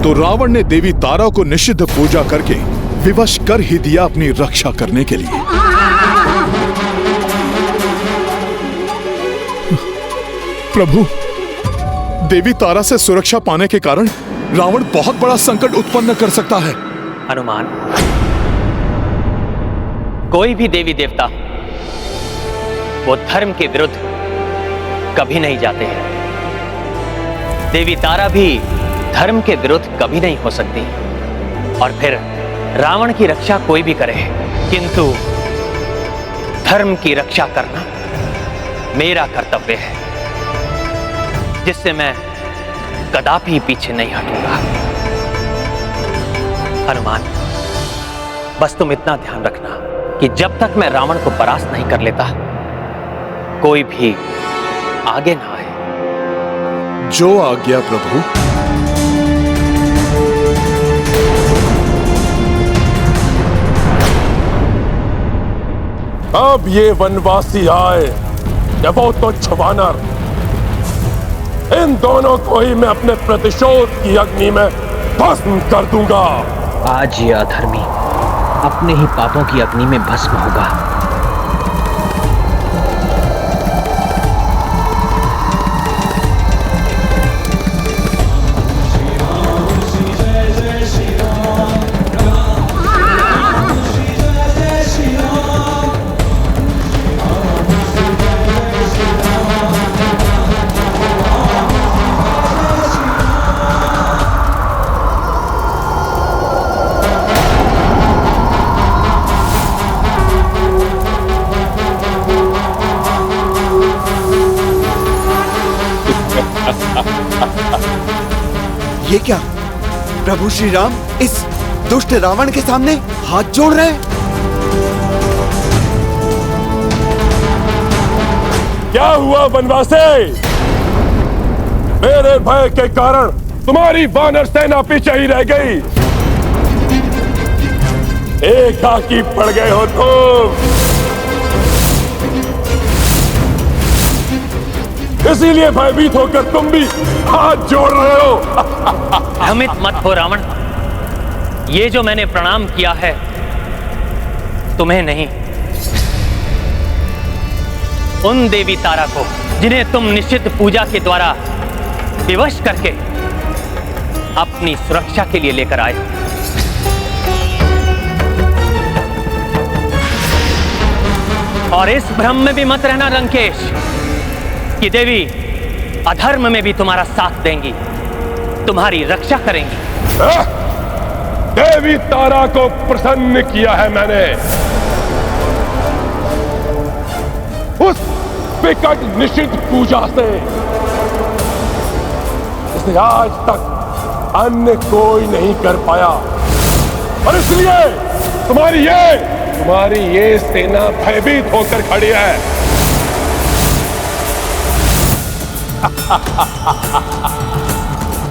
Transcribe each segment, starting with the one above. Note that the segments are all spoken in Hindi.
तो रावण ने देवी तारा को निषिद्ध पूजा करके विवश कर ही दिया अपनी रक्षा करने के लिए। प्रभु, देवी तारा से सुरक्षा पाने के कारण रावण बहुत बड़ा संकट उत्पन्न कर सकता है। हनुमान, कोई भी देवी देवता वो धर्म के विरुद्ध कभी नहीं जाते हैं। देवी तारा भी धर्म के विरुद्ध कभी नहीं हो सकती। और फिर रावण की रक्षा कोई भी करे, किंतु धर्म की रक्षा करना मेरा कर्तव्य है, जिससे मैं कदापि पीछे नहीं हटूंगा। हनुमान, बस तुम इतना ध्यान रखना कि जब तक मैं रावण को परास्त नहीं कर लेता, कोई भी आगे ना आए। जो आज्ञा प्रभु। अब ये वनवासी आए या वो तुच्छ वानर, इन दोनों को ही मैं अपने प्रतिशोध की अग्नि में भस्म कर दूंगा। आज ये अधर्मी अपने ही पापों की अग्नि में भस्म होगा। ये क्या प्रभु श्री राम इस दुष्ट रावण के सामने हाथ जोड़ रहे हैं? क्या हुआ वनवासी? मेरे भय के कारण तुम्हारी वानर सेना पीछे ही रह गई। एकाकी पड़ गए हो तुम, इसीलिए भयभीत होकर तुम भी हाथ जोड़ रहे हो। भ्रमित मत हो रावण, ये जो मैंने प्रणाम किया है तुम्हें नहीं, उन देवी तारा को जिन्हें तुम निश्चित पूजा के द्वारा विवश करके अपनी सुरक्षा के लिए लेकर आए। और इस भ्रम में भी मत रहना लंकेश कि देवी अधर्म में भी तुम्हारा साथ देंगी, तुम्हारी रक्षा करेंगी। देवी तारा को प्रसन्न किया है मैंने। उस विकट निषिद्ध पूजा से इसे आज तक अन्य कोई नहीं कर पाया, और इसलिए तुम्हारी ये सेना भयभीत होकर खड़ी है।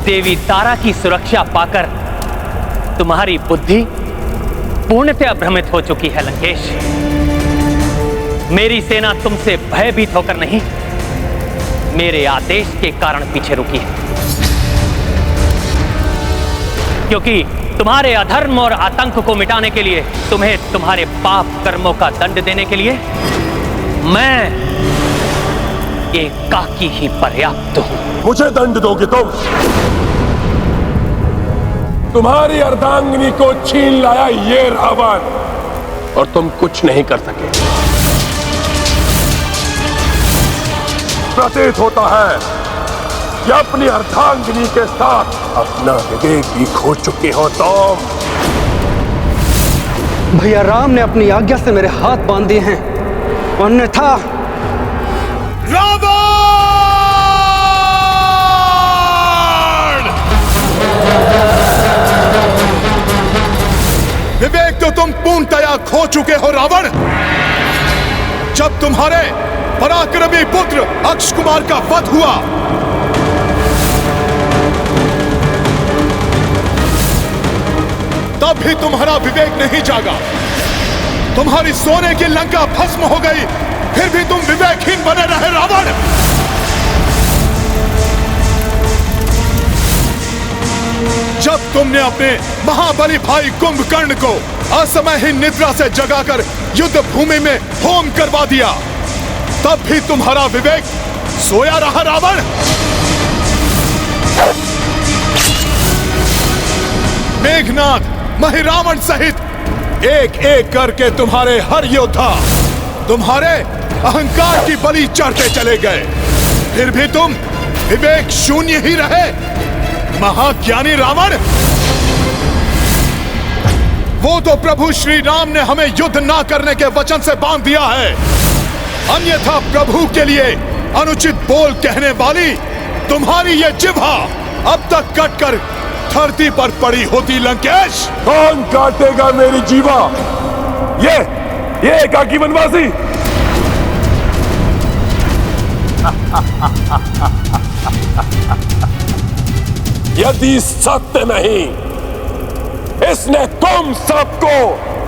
देवी तारा की सुरक्षा पाकर तुम्हारी बुद्धि पूर्णतः भ्रमित हो चुकी है लंकेश। मेरी सेना तुमसे भयभीत होकर नहीं, मेरे आदेश के कारण पीछे रुकी है, क्योंकि तुम्हारे अधर्म और आतंक को मिटाने के लिए, तुम्हें तुम्हारे पाप कर्मों का दंड देने के लिए मैं एकाकी ही पर्याप्त हूं। मुझे दंड दोगे तुम? तुम्हारी अर्धांगिनी को छीन लाया ये रावण, और तुम कुछ नहीं कर सके। प्रतीत होता है कि अपनी अर्धांगिनी के साथ अपना विवेक भी खो चुके हो तुम। भैया राम ने अपनी आज्ञा से मेरे हाथ बांध दिए हैं, अन्यथा विवेक तो तुम पूर्णतया खो चुके हो रावण। जब तुम्हारे पराक्रमी पुत्र अक्ष कुमार का वध हुआ, तब भी तुम्हारा विवेक नहीं जागा। तुम्हारी सोने की लंका भस्म हो गई, फिर भी तुम विवेकहीन बने रहे रावण। जब तुमने अपने महाबली भाई कुंभकर्ण को असमय ही निद्रा से जगाकर युद्ध भूमि में होम करवा दिया, तब भी तुम्हारा विवेक सोया रहा रावण। मेघनाथ, महिरावण सहित एक एक करके तुम्हारे हर योद्धा तुम्हारे अहंकार की बलि चढ़ते चले गए, फिर भी तुम विवेक शून्य ही रहे। महाज्ञानी रावण, वो तो प्रभु श्री राम ने हमें युद्ध ना करने के वचन से बांध दिया है, अन्यथा प्रभु के लिए अनुचित बोल कहने वाली तुम्हारी ये जिह्वा अब तक कटकर धरती पर पड़ी होती। लंकेश, कौन काटेगा मेरी जीवा? ये एकाकी वनवासी। यदि सत्य नहीं इसने तुम सबको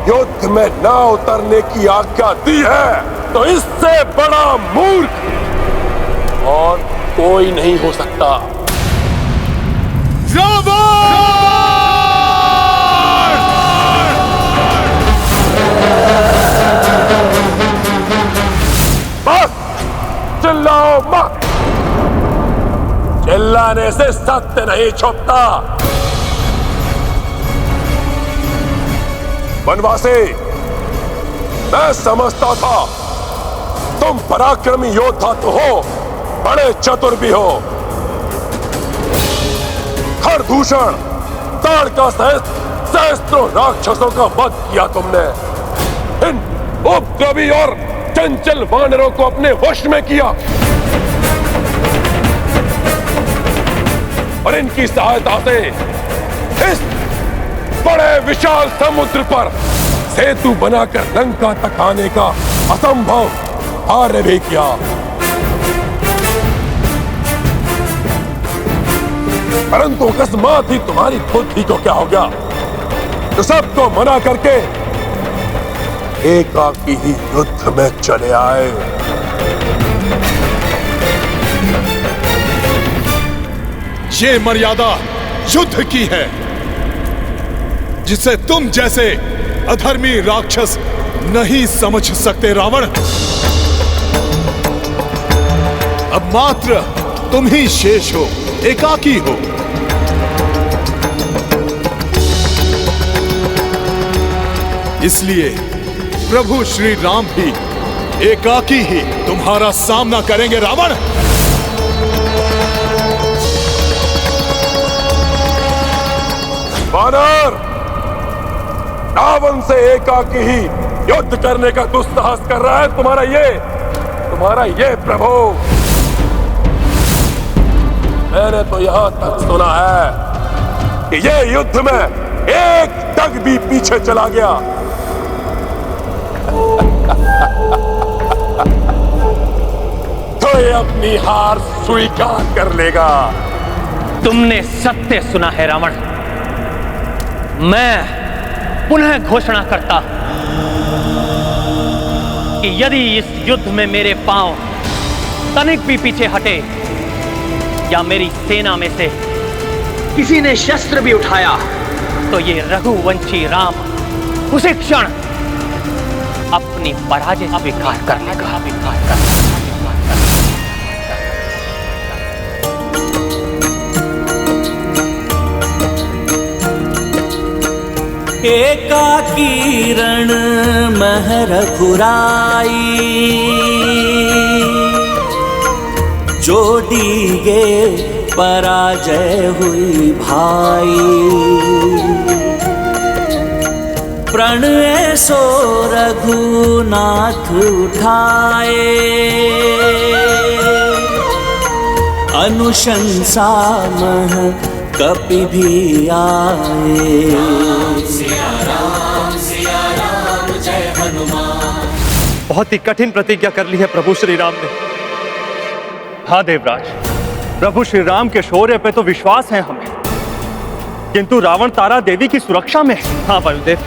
युद्ध में न उतरने की आज्ञा दी है, तो इससे बड़ा मूर्ख और कोई नहीं हो सकता। बस चिल्लाओ मत, चिल्लाने से सत्य नहीं छुपता। वनवासी, मैं समझता था तुम पराक्रमी योद्धा तो हो, बड़े चतुर भी हो। खरदूषण, ताड़का सहित सहस्त्रों राक्षसों का वध किया तुमने। इन उपद्रवी और चंचल वानरों को अपने वश में किया और इनकी सहायता से इस बड़े विशाल समुद्र पर सेतु बनाकर लंका तक आने का असंभव कार्य भी किया। परंतु अकस्मात ही तुम्हारी बुद्धि को क्या हो गया, तो सबको मना करके एकाकी ही युद्ध में चले आए। ये मर्यादा युद्ध की है, जिसे तुम जैसे अधर्मी राक्षस नहीं समझ सकते। रावण, अब मात्र तुम ही शेष हो, एकाकी हो। इसलिए प्रभु श्री राम भी एकाकी ही तुम्हारा सामना करेंगे। रावण, वानर, रावण से एकाकी ही युद्ध करने का दुस्साहस कर रहा है तुम्हारा ये प्रभु। मैंने तो यहां तक सुना है कि ये युद्ध में एक तक भी पीछे चला गया तो ये अपनी हार स्वीकार कर लेगा। तुमने सत्य सुना है रावण। मैं पुनः घोषणा करता कि यदि इस युद्ध में मेरे पांव तनिक भी पीछे हटे या मेरी सेना में से किसी ने शस्त्र भी उठाया, तो ये रघुवंशी राम उसी क्षण अपनी पराजय स्वीकार कर लेगा। एकाकी रण मह रघुराई, जोड़ी गे पराजय हुई भाई। प्रण सो रघुनाथ उठाए, अनुशंसा मह कपि भी आए। बहुत ही कठिन प्रतिज्ञा कर ली है प्रभु श्री राम ने। हाँ देवराज, प्रभु श्री राम के शौर्य पे तो विश्वास है हमें, किंतु रावण तारा देवी की सुरक्षा में है। हाँ वायुदेव,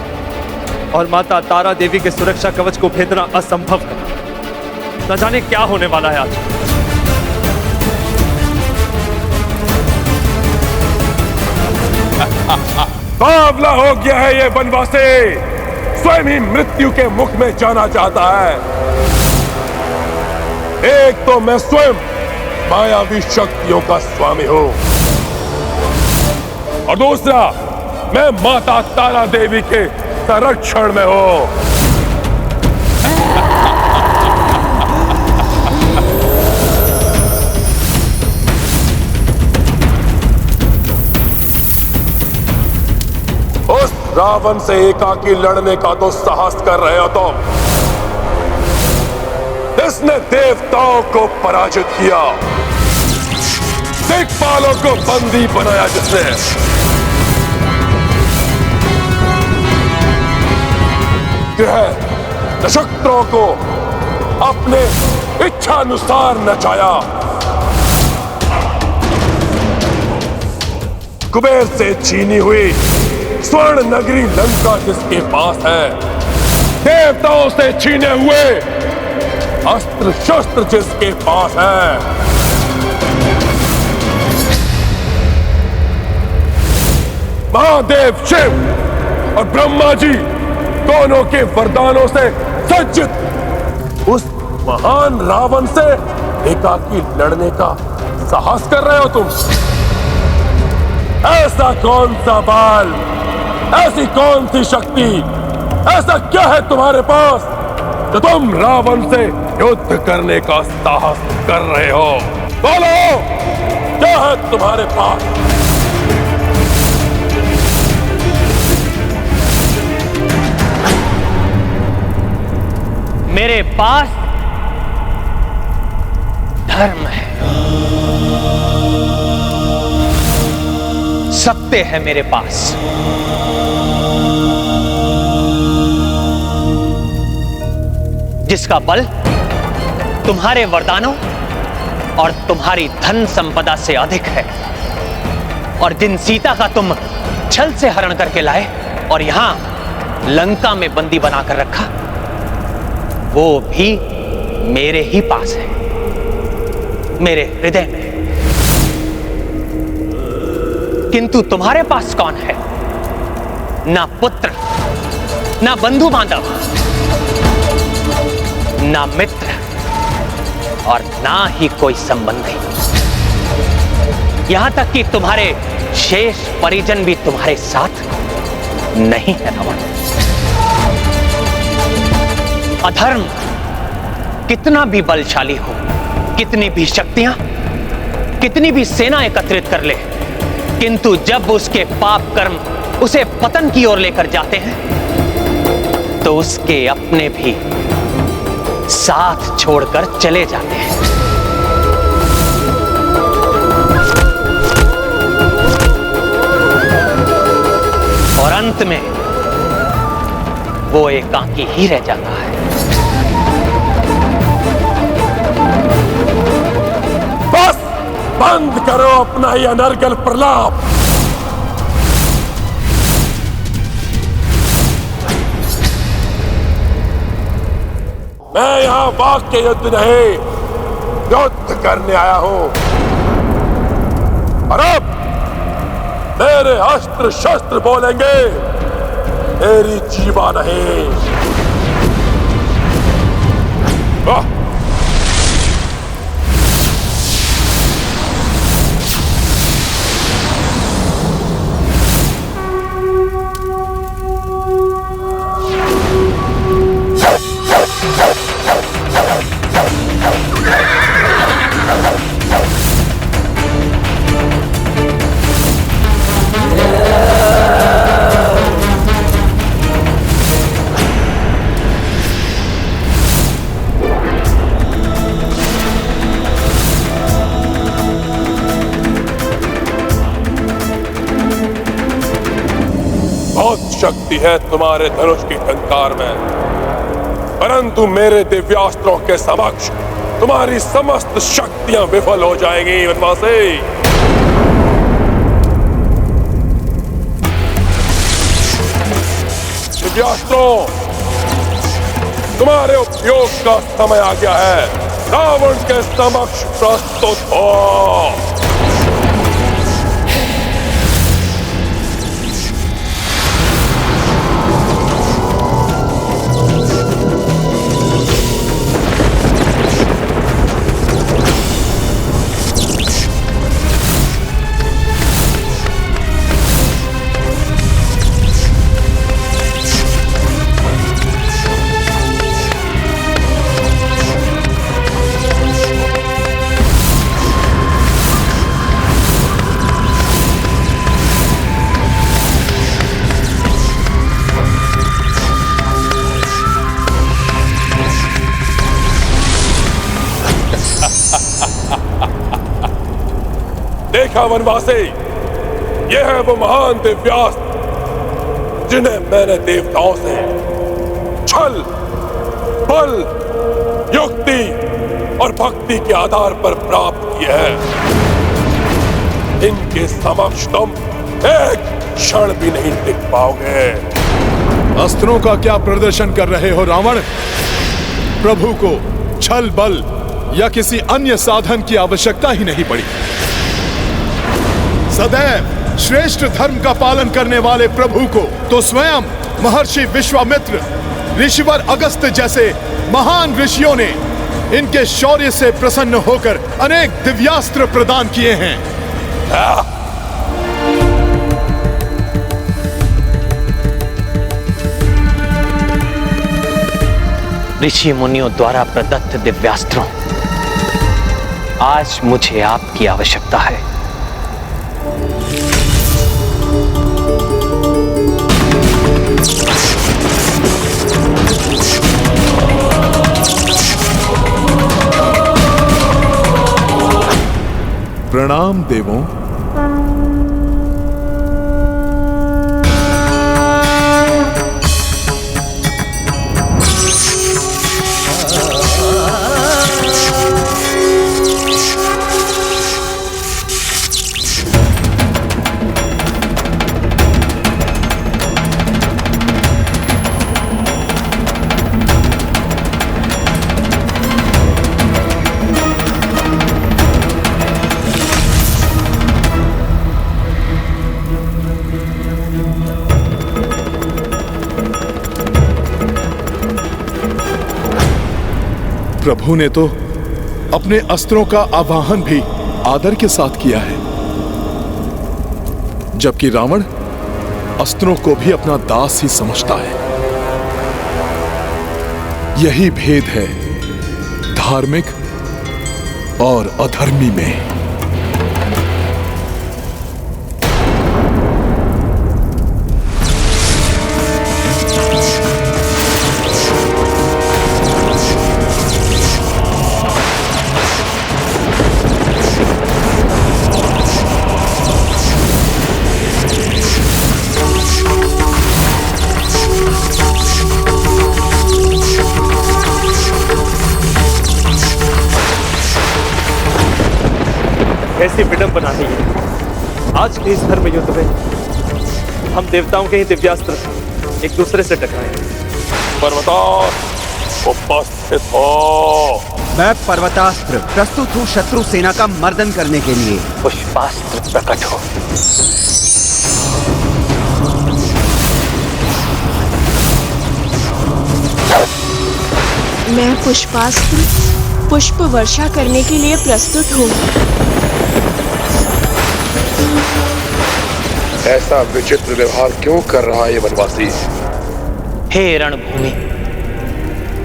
और माता तारा देवी के सुरक्षा कवच को भेदना असंभव है। न जाने क्या होने वाला है आज। बावला हो गया है ये बनवासी, स्वयं ही मृत्यु के मुख में जाना चाहता है। एक तो मैं स्वयं मायावी शक्तियों का स्वामी हूं, और दूसरा मैं माता तारा देवी के संरक्षण में हूं। उस रावण से एकाकी लड़ने का तो साहस कर रहे हो तुम, इसने देवताओं को पराजित किया, दिक्पालों को बंदी बनाया जिसने, ग्रह नक्षत्रों को अपने इच्छानुसार नचाया, कुबेर से छीनी हुई स्वर्ण नगरी लंका जिसके पास है, देवताओं से छीने हुए अस्त्र शस्त्र जिसके पास है, महादेव शिव और ब्रह्मा जी दोनों के वरदानों से सज्जित उस महान रावण से एकाकी लड़ने का साहस कर रहे हो तुम। ऐसा कौन सा बल, ऐसी कौन सी शक्ति, ऐसा क्या है तुम्हारे पास तो तुम रावण से युद्ध करने का साहस कर रहे हो? बोलो, क्या है तुम्हारे पास? मेरे पास धर्म है, सत्य है मेरे पास। जिसका बल तुम्हारे वरदानों और तुम्हारी धन संपदा से अधिक है, और जिन सीता का तुम छल से हरण करके लाए और यहां लंका में बंदी बनाकर रखा, वो भी मेरे ही पास है, मेरे हृदय में। किंतु तुम्हारे पास कौन है? ना पुत्र, ना बंधु बांधव, ना मित्र, और ना ही कोई संबंधी। यहां तक कि तुम्हारे शेष परिजन भी तुम्हारे साथ नहीं है रावण। अधर्म कितना भी बलशाली हो, कितनी भी शक्तियां, कितनी भी सेना एकत्रित कर ले, किंतु जब उसके पाप कर्म उसे पतन की ओर लेकर जाते हैं तो उसके अपने भी साथ छोड़कर चले जाते हैं। और अंत में वो एकाकी ही रह जाता है। बस बंद करो अपना ये अनर्गल प्रलाप। मैं यहां वाक्य युद्ध नहीं, युद्ध करने आया हूं, और अब मेरे अस्त्र शस्त्र बोलेंगे, मेरी जीवा नहीं। शक्ति है तुम्हारे धनुष की टंकार में, परंतु मेरे दिव्यास्त्रों के समक्ष तुम्हारी समस्त शक्तियां विफल हो जाएंगी वनवासी। दिव्यास्त्रों, तुम्हारे उपयोग का समय आ गया है, रावण के समक्ष प्रस्तुत हो। देखा वनवासी, ये है वो महान दिव्यास्त्र जिन्हें मैंने देवताओं से छल, बल, युक्ति और भक्ति के आधार पर प्राप्त किए हैं। इनके समक्ष तुम एक क्षण भी नहीं टिक पाओगे। अस्त्रों का क्या प्रदर्शन कर रहे हो रावण? प्रभु को छल, बल या किसी अन्य साधन की आवश्यकता ही नहीं पड़ी। सदैव श्रेष्ठ धर्म का पालन करने वाले प्रभु को तो स्वयं महर्षि विश्वामित्र, ऋषिवर अगस्त जैसे महान ऋषियों ने इनके शौर्य से प्रसन्न होकर अनेक दिव्यास्त्र प्रदान किए हैं। ऋषि मुनियों द्वारा प्रदत्त दिव्यास्त्रों, आज मुझे आपकी आवश्यकता है। प्रणाम देवों। प्रभु ने तो अपने अस्त्रों का आवाहन भी आदर के साथ किया है, जबकि रावण अस्त्रों को भी अपना दास ही समझता है। यही भेद है धार्मिक और अधर्मी में। ऐसी विडंबना नहीं है। आज के इस धर्म युद्ध में हम देवताओं के ही दिव्यास्त्र एक दूसरे से टकराए। पर्वतास्त्र उपस्थित हो। मैं पर्वतास्त्र प्रस्तुत हूँ शत्रु सेना का मर्दन करने के लिए। पुष्पास्त्र प्रकट हो। मैं पुष्पास्त्र पुष्प वर्षा करने के लिए प्रस्तुत हूँ। ऐसा विचित्र व्यवहार क्यों कर रहा है ये वनवासी? हे रणभूमि,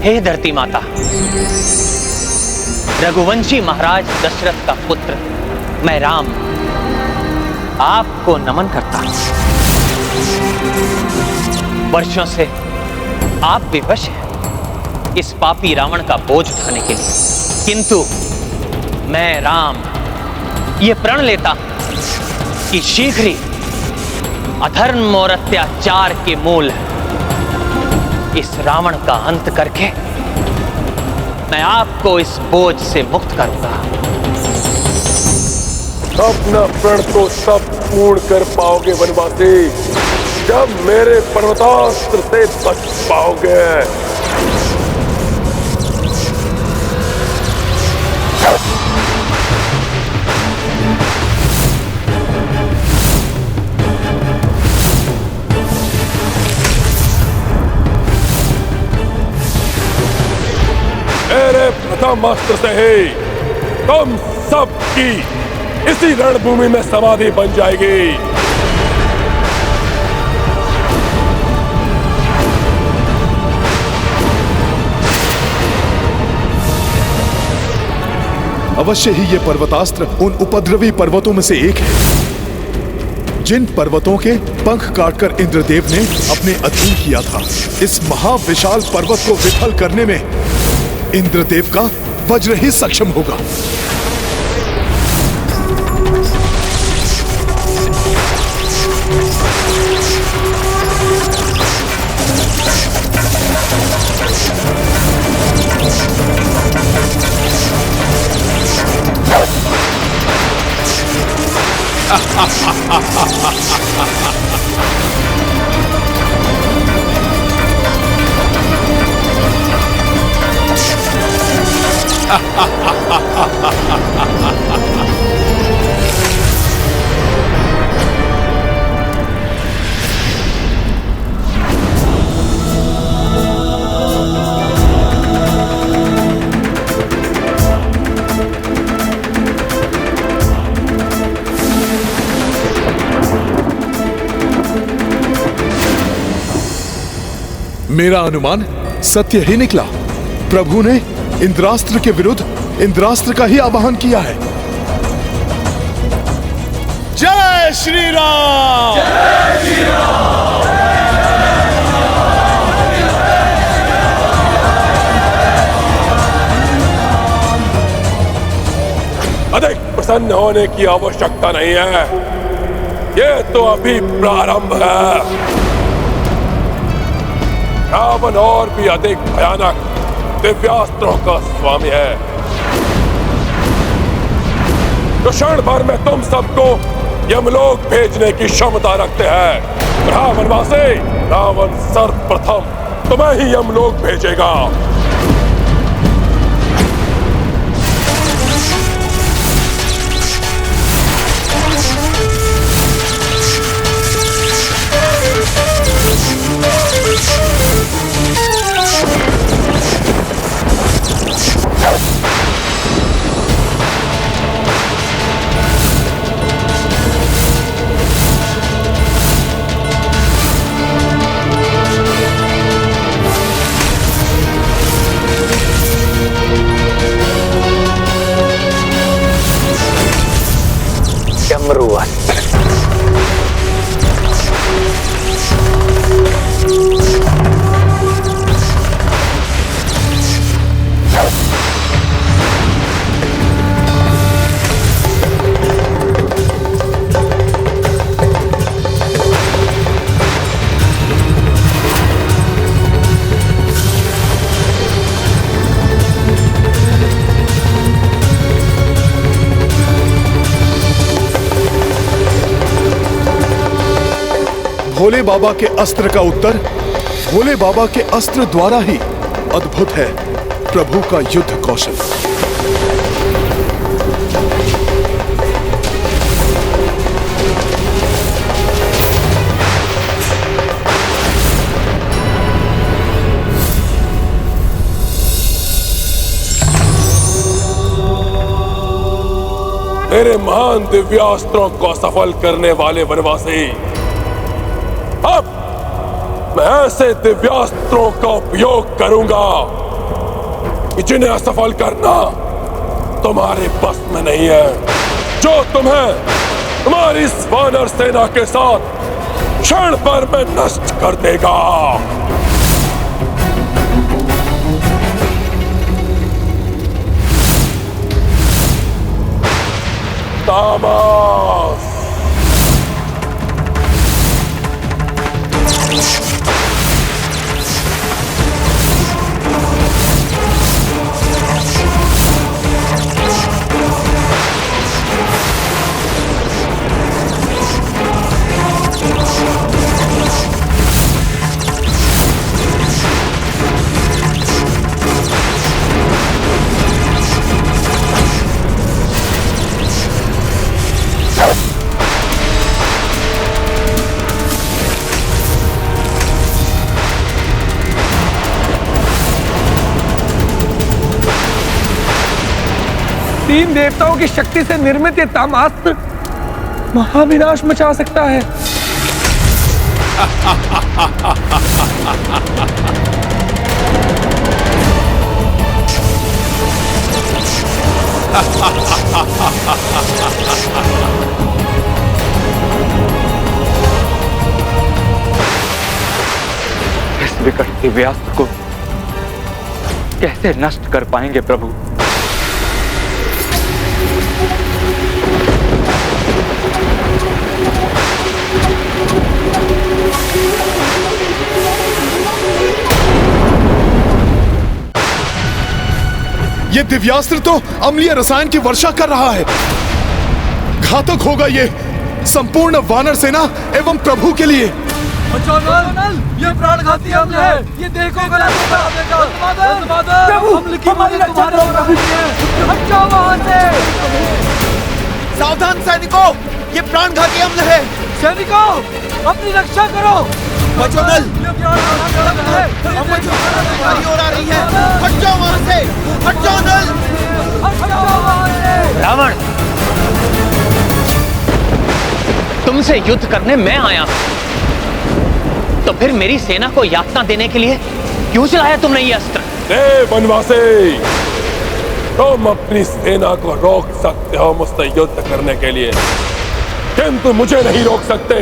हे धरती माता, रघुवंशी महाराज दशरथ का पुत्र मैं राम आपको नमन करता हूं। वर्षों से आप विवश हैं इस पापी रावण का बोझ उठाने के लिए, किंतु मैं राम ये प्रण लेता हूं कि शीघ्र ही अधर्म और अत्याचार के मूल इस रावण का अंत करके मैं आपको इस बोझ से मुक्त करूंगा। अपना प्रण तो सब पूर्ण कर पाओगे वनवासी, जब मेरे पर्वतास्त्र से बच पाओगे। मेरे प्रथम अस्त्र से ही तुम सब की इसी रणभूमि में समाधि बन जाएगी। अवश्य ही ये पर्वतास्त्र उन उपद्रवी पर्वतों में से एक है जिन पर्वतों के पंख काटकर इंद्रदेव ने अपने अधीन किया था। इस महाविशाल पर्वत को विफल करने में इंद्रदेव का वज्र ही सक्षम होगा। मेरा अनुमान सत्य ही निकला। प्रभु ने इंद्रास्त्र के विरुद्ध इंद्रास्त्र का ही आवाहन किया है। जय श्री राम! जय श्री राम! अधिक प्रसन्न होने की आवश्यकता नहीं है, ये तो अभी प्रारंभ है। रावण और भी अधिक भयानक दिव्यास्त्रों का स्वामी है, जो क्षण भर में तुम सबको यमलोक भेजने की क्षमता रखते हैं। रावणवासी, रावण सर्वप्रथम तुम्हें ही यमलोक भेजेगा। भोले बाबा के अस्त्र का उत्तर भोले बाबा के अस्त्र द्वारा ही अद्भुत है प्रभु का युद्ध कौशल। मेरे महान दिव्यास्त्रों को सफल करने वाले वनवासी, अब मैं ऐसे दिव्यास्त्रों का उपयोग करूंगा कि जिन्हें असफल करना तुम्हारे बस में नहीं है, जो तुम्हें तुम्हारी इस वानर सेना के साथ क्षण भर में नष्ट कर देगा। तामस, तीन देवताओं की शक्ति से निर्मित ये तामास्त्र महाविनाश मचा सकता है। इस विकट दिव्यास्त्र को कैसे नष्ट कर पाएंगे प्रभु? ये दिव्यास्त्र तो अम्लीय रसायन की वर्षा कर रहा है। घातक होगा ये संपूर्ण वानर सेना एवं प्रभु के लिए। ये प्राणघाती हमले है, ये देखो प्रभु, हमारी रक्षा करो प्रभु। हट जाओ वहां से। सावधान सैनिकों, ये प्राणघाती हमले है। सैनिकों, अपनी रक्षा करो। बचोदल, हमारी ओर आ रही है। हट जाओ वहां से, हट जाओ दल। रावण, तुमसे युद्ध करने मैं आया हूं, तो फिर मेरी सेना को यातना देने के लिए क्यों चलाया तुमने ये अस्त्र? वनवासी, तुम अपनी सेना को रोक सकते हो मुझसे युद्ध करने के लिए, किंतु मुझे नहीं रोक सकते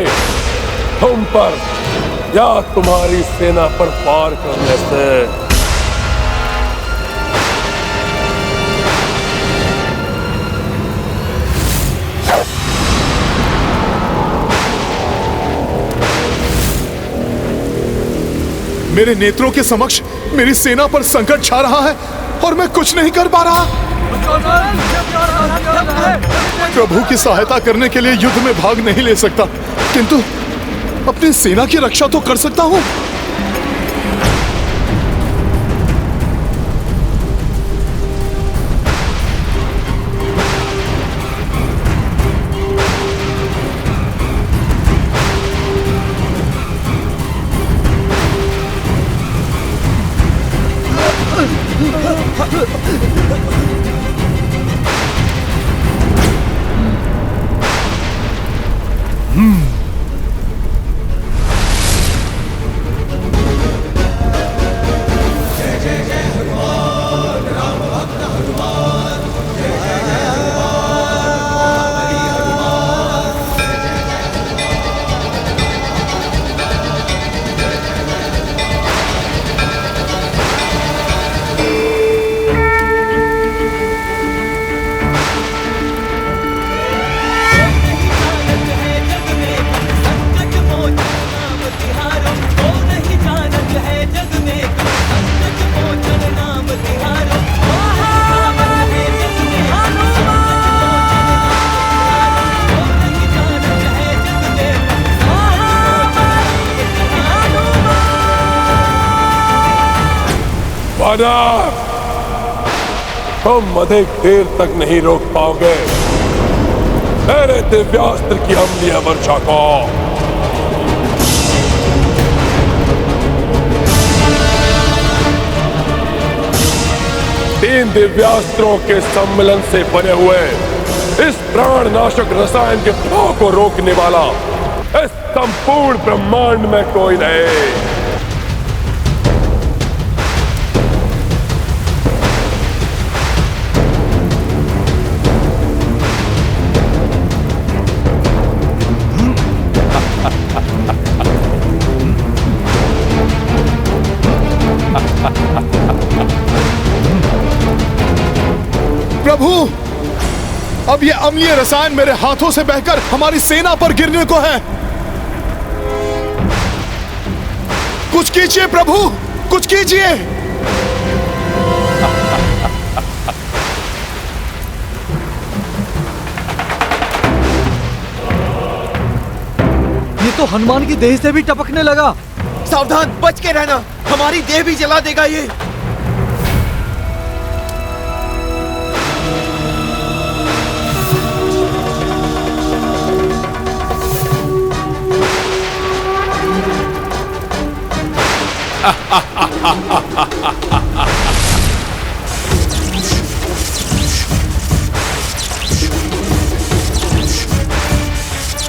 तुम पर या तुम्हारी सेना पर वार करने से। मेरे नेत्रों के समक्ष मेरी सेना पर संकट छा रहा है और मैं कुछ नहीं कर पा रहा। प्रभु की सहायता करने के लिए युद्ध में भाग नहीं ले सकता, किंतु अपनी सेना की रक्षा तो कर सकता हूं। तुम अधिक देर तक नहीं रोक पाओगे मेरे दिव्यास्त्र की अम्लीय वर्षा को। तीन दिव्यास्त्रों के सम्मिलन से बने हुए इस प्राणनाशक रसायन के प्रभाव को रोकने वाला इस संपूर्ण ब्रह्मांड में कोई नहीं। प्रभु, अब ये अम्लीय रसायन मेरे हाथों से बहकर हमारी सेना पर गिरने को है। कुछ कीजिए प्रभु, कुछ कीजिए। ये तो हनुमान की देह से भी टपकने लगा। सावधान, बच के रहना, हमारी देह भी जला देगा ये।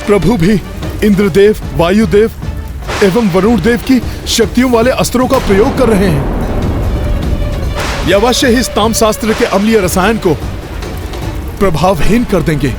प्रभु भी इंद्रदेव, वायुदेव एवं वरुण देव की शक्तियों वाले अस्त्रों का प्रयोग कर रहे हैं। ये अवश्य ही इस तामशास्त्र के अम्लीय रसायन को प्रभावहीन कर देंगे।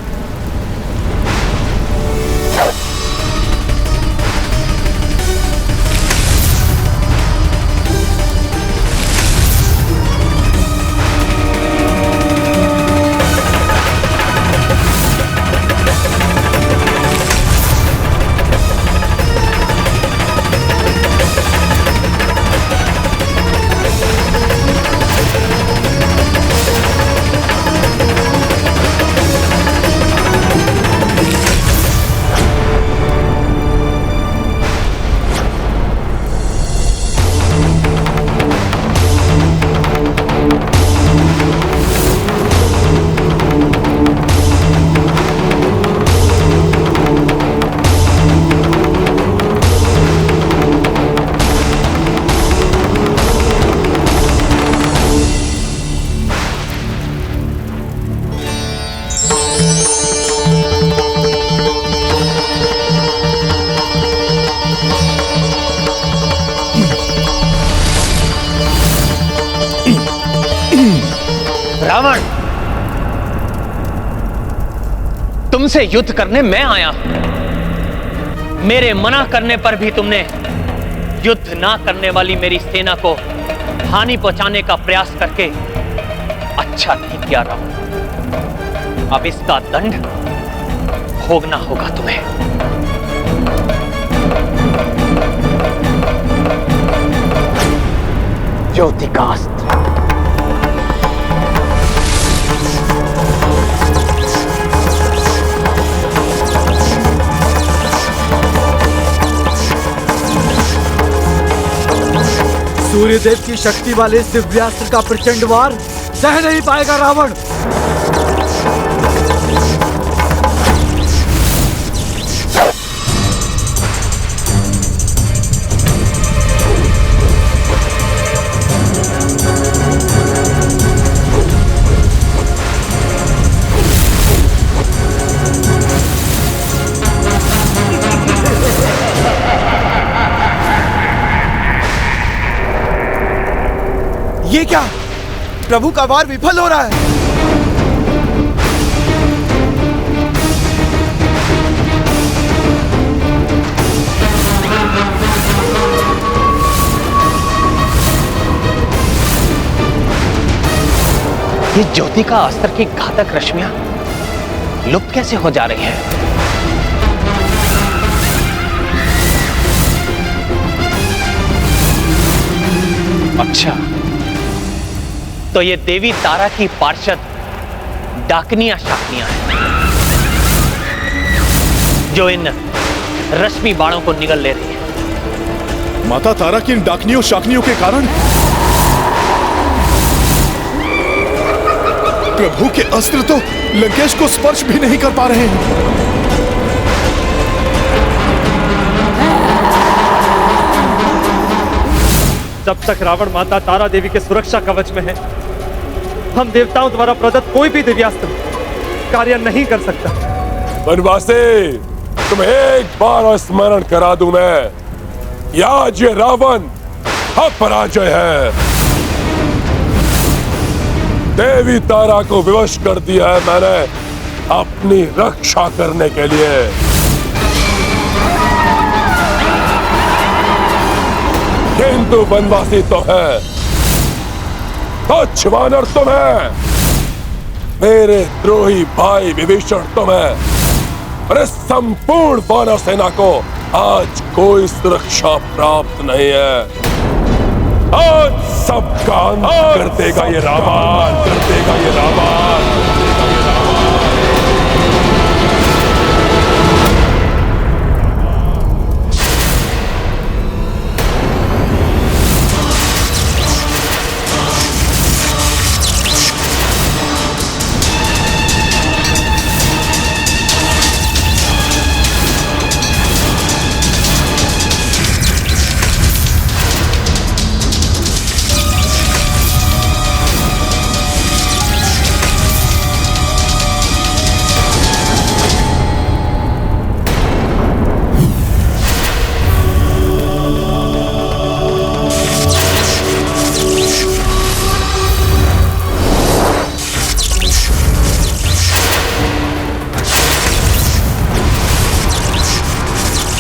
रावण, तुमसे युद्ध करने मैं आया हूं। मेरे मना करने पर भी तुमने युद्ध ना करने वाली मेरी सेना को हानि पहुंचाने का प्रयास करके अच्छा नहीं किया रावण। अब इसका दंड भोगना होगा तुम्हें। ज्योति का अस्त्र। सूर्यदेव की शक्ति वाले इस दिव्यास्त्र का प्रचंड वार सह नहीं पाएगा रावण। ये क्या? प्रभु का वार विफल हो रहा है। ये ज्योति का अस्त्र की घातक रश्मियां लुप्त कैसे हो जा रही हैं? अच्छा, तो ये देवी तारा की पार्षद डाकनियां शाकनियां हैं जो इन रश्मि बाणों को निगल ले रही है। माता तारा की इन डाकनियों शाकनियों के कारण प्रभु के अस्त्र तो लंकेश को स्पर्श भी नहीं कर पा रहे हैं। जब तक रावण माता तारा देवी के सुरक्षा कवच में है, हम देवताओं द्वारा प्रदत्त कोई भी दिव्यास्त्र कार्य नहीं कर सकता। वनवासी, तुम्हें एक बार स्मरण करा दूं मैं, आज ये रावण अपराजय है। देवी तारा को विवश कर दिया है मैंने अपनी रक्षा करने के लिए। किंतु वनवासी तो है, तुच्छ वानर तुम है, मेरे द्रोही भाई विभीषण तुम है, और इस संपूर्ण वानर सेना को आज कोई सुरक्षा प्राप्त नहीं है। आज सबका अंत कर देगा ये रावण, कर देगा ये रावण।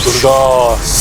दुर्गास,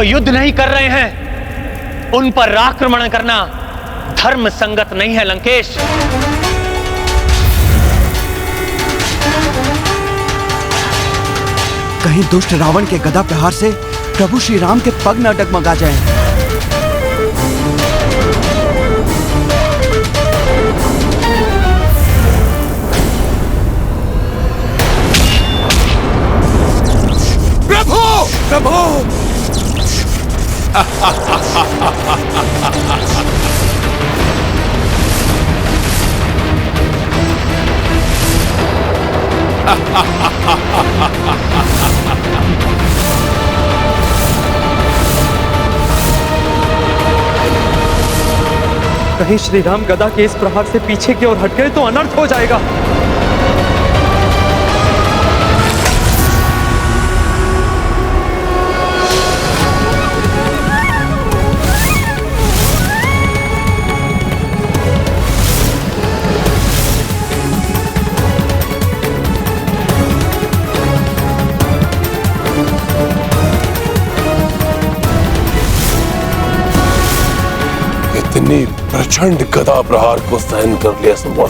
जो युद्ध नहीं कर रहे हैं उन पर आक्रमण करना धर्म संगत नहीं है लंकेश। कहीं दुष्ट रावण के गदा प्रहार से प्रभु श्री राम के पग न डगमगा जाएं। प्रभु कहीं श्री राम गदा के इस प्रहार से पीछे की ओर हट गए तो अनर्थ हो जाएगा। इतनी प्रचंड गदा प्रहार को सहन कर लिया संभव।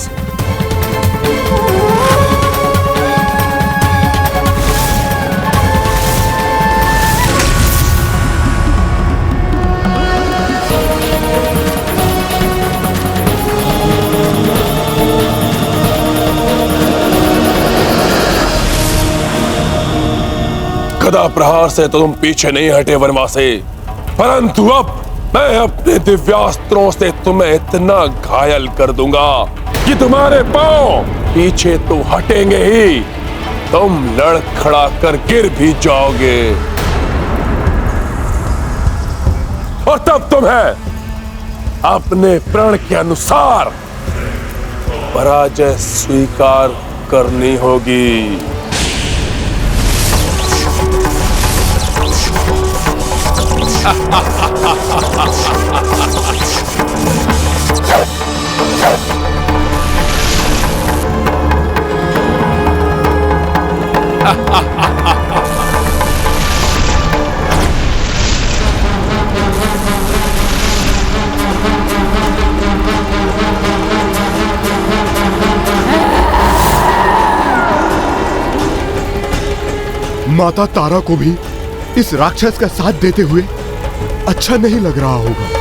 गदा प्रहार से तो तुम पीछे नहीं हटे वनवासी, परंतु अब मैं अपने दिव्यास्त्रों से तुम्हें इतना घायल कर दूंगा कि तुम्हारे पांव पीछे तो हटेंगे ही, तुम लड़खड़ा कर गिर भी जाओगे और तब तुम्हें अपने प्रण के अनुसार पराजय स्वीकार करनी होगी। माता तारा को भी इस राक्षस का साथ देते हुए अच्छा नहीं लग रहा होगा।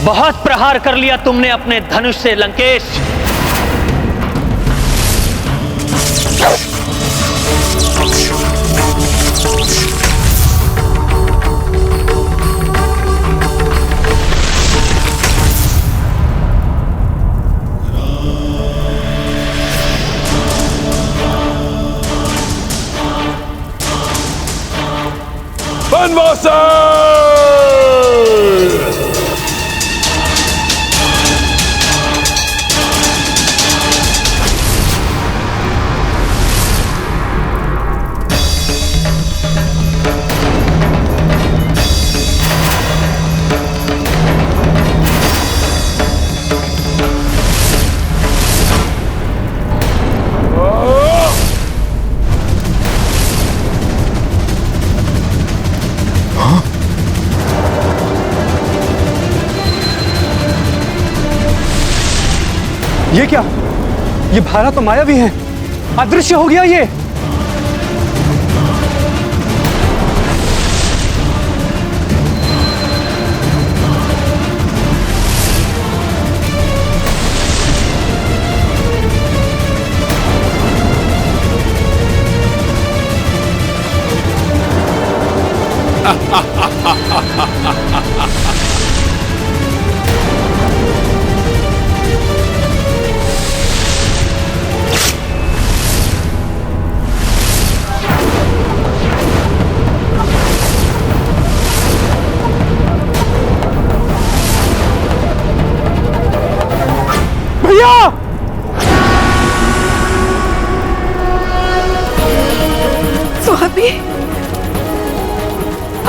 बहुत प्रहार कर लिया तुमने अपने धनुष से लंकेश। वनवासी ये क्या? ये भाला तो मायावी है, अदृश्य हो गया ये।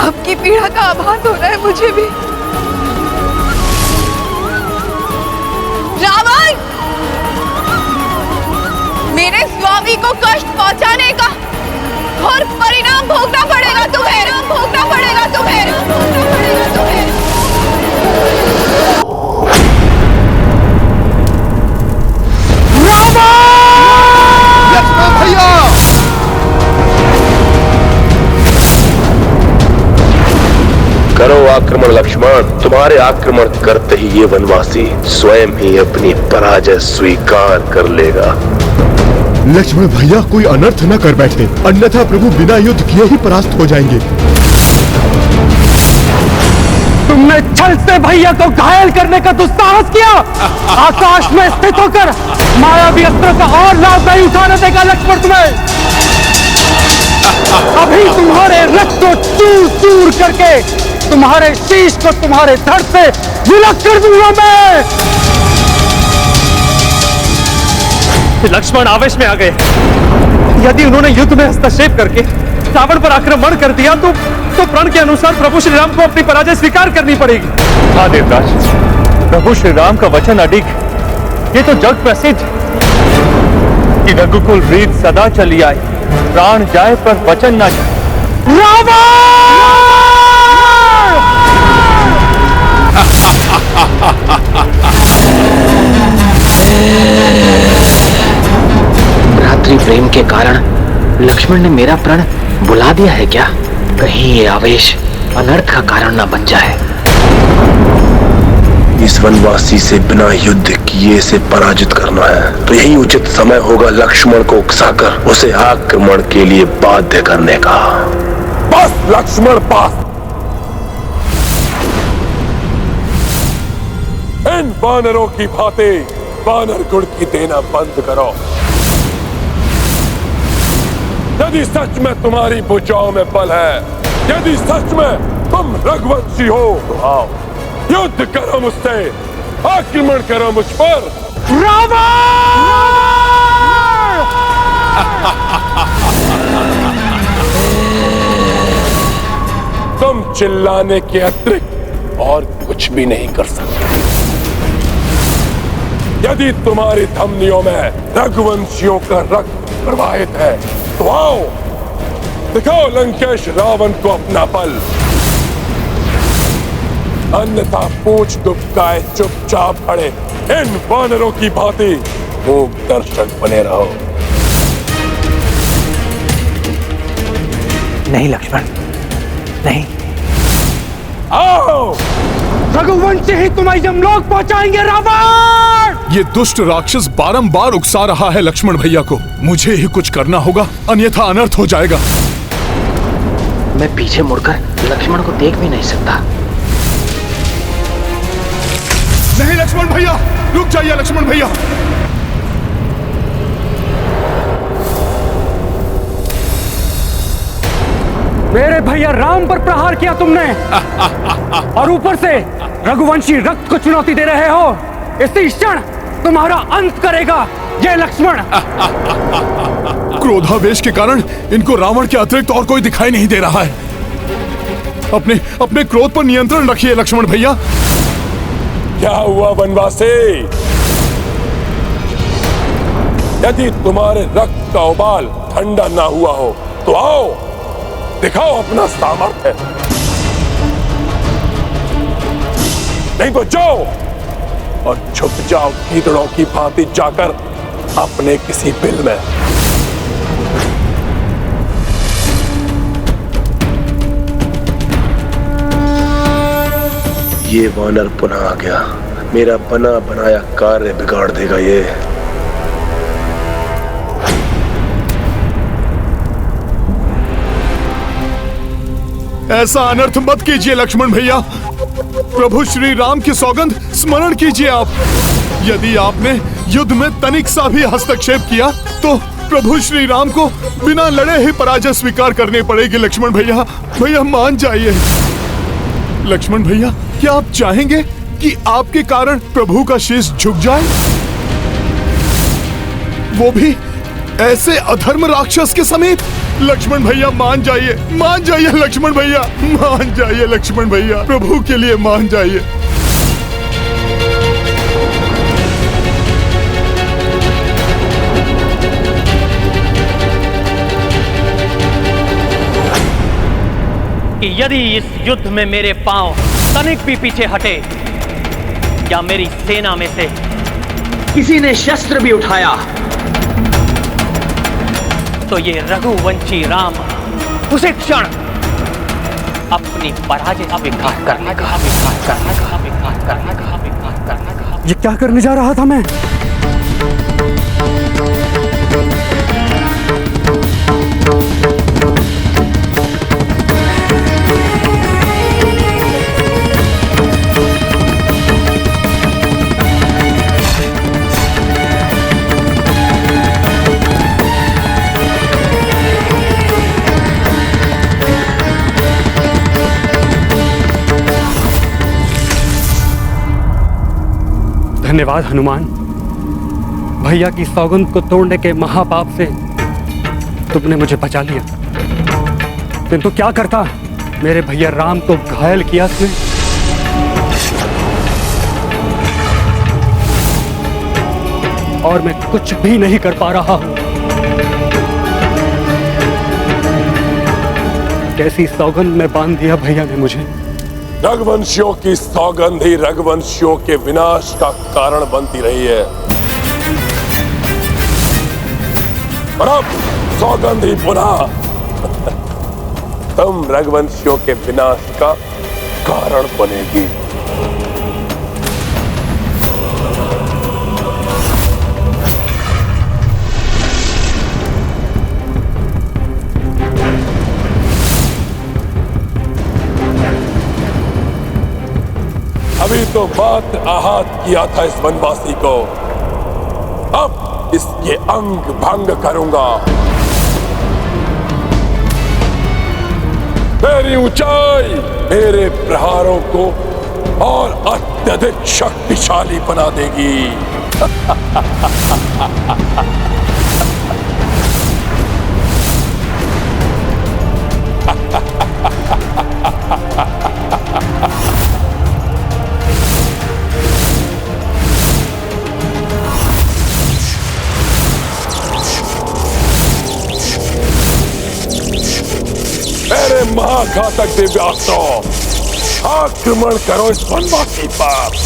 आपकी पीड़ा का आभास हो रहा है मुझे भी। रावण, मेरे स्वामी को कष्ट पहुंचाने का और परिणाम भोगना पड़ेगा तुम्हें, भोगना पड़ेगा तुम्हें, भोगना पड़ेगा तुम्हें। लक्ष्मण भैया! करो आक्रमण लक्ष्मण। तुम्हारे आक्रमण करते ही ये वनवासी स्वयं ही अपनी पराजय स्वीकार कर लेगा। लक्ष्मण भैया कोई अनर्थ न कर बैठे, अन्यथा प्रभु बिना युद्ध किए ही परास्त हो जाएंगे। तुमने छल से भैया को घायल करने का दुस्साहस किया। आकाश में स्थित होकर मायावी अस्त्र का और लाभ नहीं उठाने देगा लक्ष्मण तुम्हें। अभी तुम्हारे रथ को चूर चूर करके तुम्हारे शीश को तुम्हारे धड़ से विलग कर दूंगा मैं। लक्ष्मण आवेश में आ गए। यदि उन्होंने युद्ध में हस्तक्षेप करके रावण पर आक्रमण कर दिया तो प्रण के अनुसार प्रभु श्री राम को अपनी पराजय स्वीकार करनी पड़ेगी। हाँ देवराज, प्रभु श्री राम का वचन अडिग। ये तो जग प्रसिद्ध कि रघुकुल रीत सदा चली आए, प्राण जाए पर वचन ना जाए। रावण! भ्रातृ प्रेम के कारण लक्ष्मण ने मेरा प्रण बुला दिया है क्या? कहीं ये आवेश अनर्थ का कारण न बन जाए। इस वनवासी से बिना युद्ध किए से पराजित करना है तो यही उचित समय होगा लक्ष्मण को उकसाकर उसे आक्रमण के लिए बाध्य करने का। बस लक्ष्मण, बस। इन वानरों की भांति वानर गुण की देना बंद करो। यदि सच में तुम्हारी भुजाओं में बल है, यदि सच में तुम रघुवंशी हो तो आओ, युद्ध करो मुझसे, आक्रमण करो मुझ पर। तुम चिल्लाने के अतिरिक्त और कुछ भी नहीं कर सकते। यदि तुम्हारी धमनियों में रघुवंशियों का रक्त प्रवाहित है तो आओ, दिखाओ लंकेश रावण को अपना बल। अन्यथा पूछ दुबकाए चुपचाप खड़े इन वानरों की भांति मूक दर्शक बने रहो। नहीं लक्ष्मण, नहीं। आओ, रघुवंशी ही तुम्हें यमलोक पहुंचाएंगे रावण! ये दुष्ट राक्षस बारंबार उकसा रहा है लक्ष्मण भैया को। मुझे ही कुछ करना होगा, अन्यथा अनर्थ हो जाएगा। मैं पीछे मुड़कर लक्ष्मण को देख भी नहीं सकता। नहीं लक्ष्मण भैया, रुक जाइए लक्ष्मण भैया। मेरे भैया राम पर प्रहार किया तुमने और ऊपर से रघुवंशी रक्त को चुनौती दे रहे हो। इसी क्षण तुम्हारा अंत करेगा ये लक्ष्मण। क्रोधावेश के कारण इनको रावण के अतिरिक्त और कोई दिखाई नहीं दे रहा है। अपने क्रोध पर नियंत्रण रखिए लक्ष्मण भैया। क्या हुआ वनवासी? यदि तुम्हारे रक्त का उबाल ठंडा ना हुआ हो तो आओ, दिखाओ अपना सामर्थ्य। नहीं तो जाओ और छुप जाओ गीदड़ों की भांति जाकर अपने किसी बिल में। ये वानर पुनः आ गया। मेरा बना बनाया कार्य बिगाड़ देगा ये। ऐसा अनर्थ मत कीजिए लक्ष्मण भैया। प्रभु श्री राम की सौगंध स्मरण कीजिए आप। यदि आपने युद्ध में तनिक सा भी हस्तक्षेप किया तो प्रभु श्री राम को बिना लड़े ही पराजय स्वीकार करनी पड़ेगी लक्ष्मण भैया। भैया मान जाइए। लक्ष्मण भैया, क्या आप चाहेंगे कि आपके कारण प्रभु का शीश झुक जाए, वो भी ऐसे अधर्म राक्षस के समेत? लक्ष्मण भैया मान जाइए लक्ष्मण भैया, मान जाइए लक्ष्मण भैया, प्रभु के लिए मान जाइए। कि यदि इस युद्ध में मेरे पांव तनिक भी पीछे हटे या मेरी सेना में से किसी ने शस्त्र भी उठाया तो ये रघुवंशी राम उसी क्षण अपनी पराजय का स्वीकार करने का। ये क्या करने जा रहा था मैं? धन्यवाद हनुमान, भैया की सौगंध को तोड़ने के महापाप से तुमने मुझे बचा लिया। किंतु क्या करता, मेरे भैया राम को घायल किया तुमने। और मैं कुछ भी नहीं कर पा रहा हूं। कैसी सौगंध में बांध दिया भैया ने मुझे। रघुवंशियों की सौगंध ही रघुवंशियों के विनाश का कारण बनती रही है, और अब सौगंध ही पुनः तुम रघुवंशियों के विनाश का कारण बनेगी। अभी तो मात्र आहत किया था इस वनवासी को, अब इसके अंग भंग करूंगा। मेरी ऊंचाई मेरे प्रहारों को और अत्यधिक शक्तिशाली बना देगी। मेरे महाघातक दिव्यास्त्रों, आक्रमण करो इस वनवासी पर।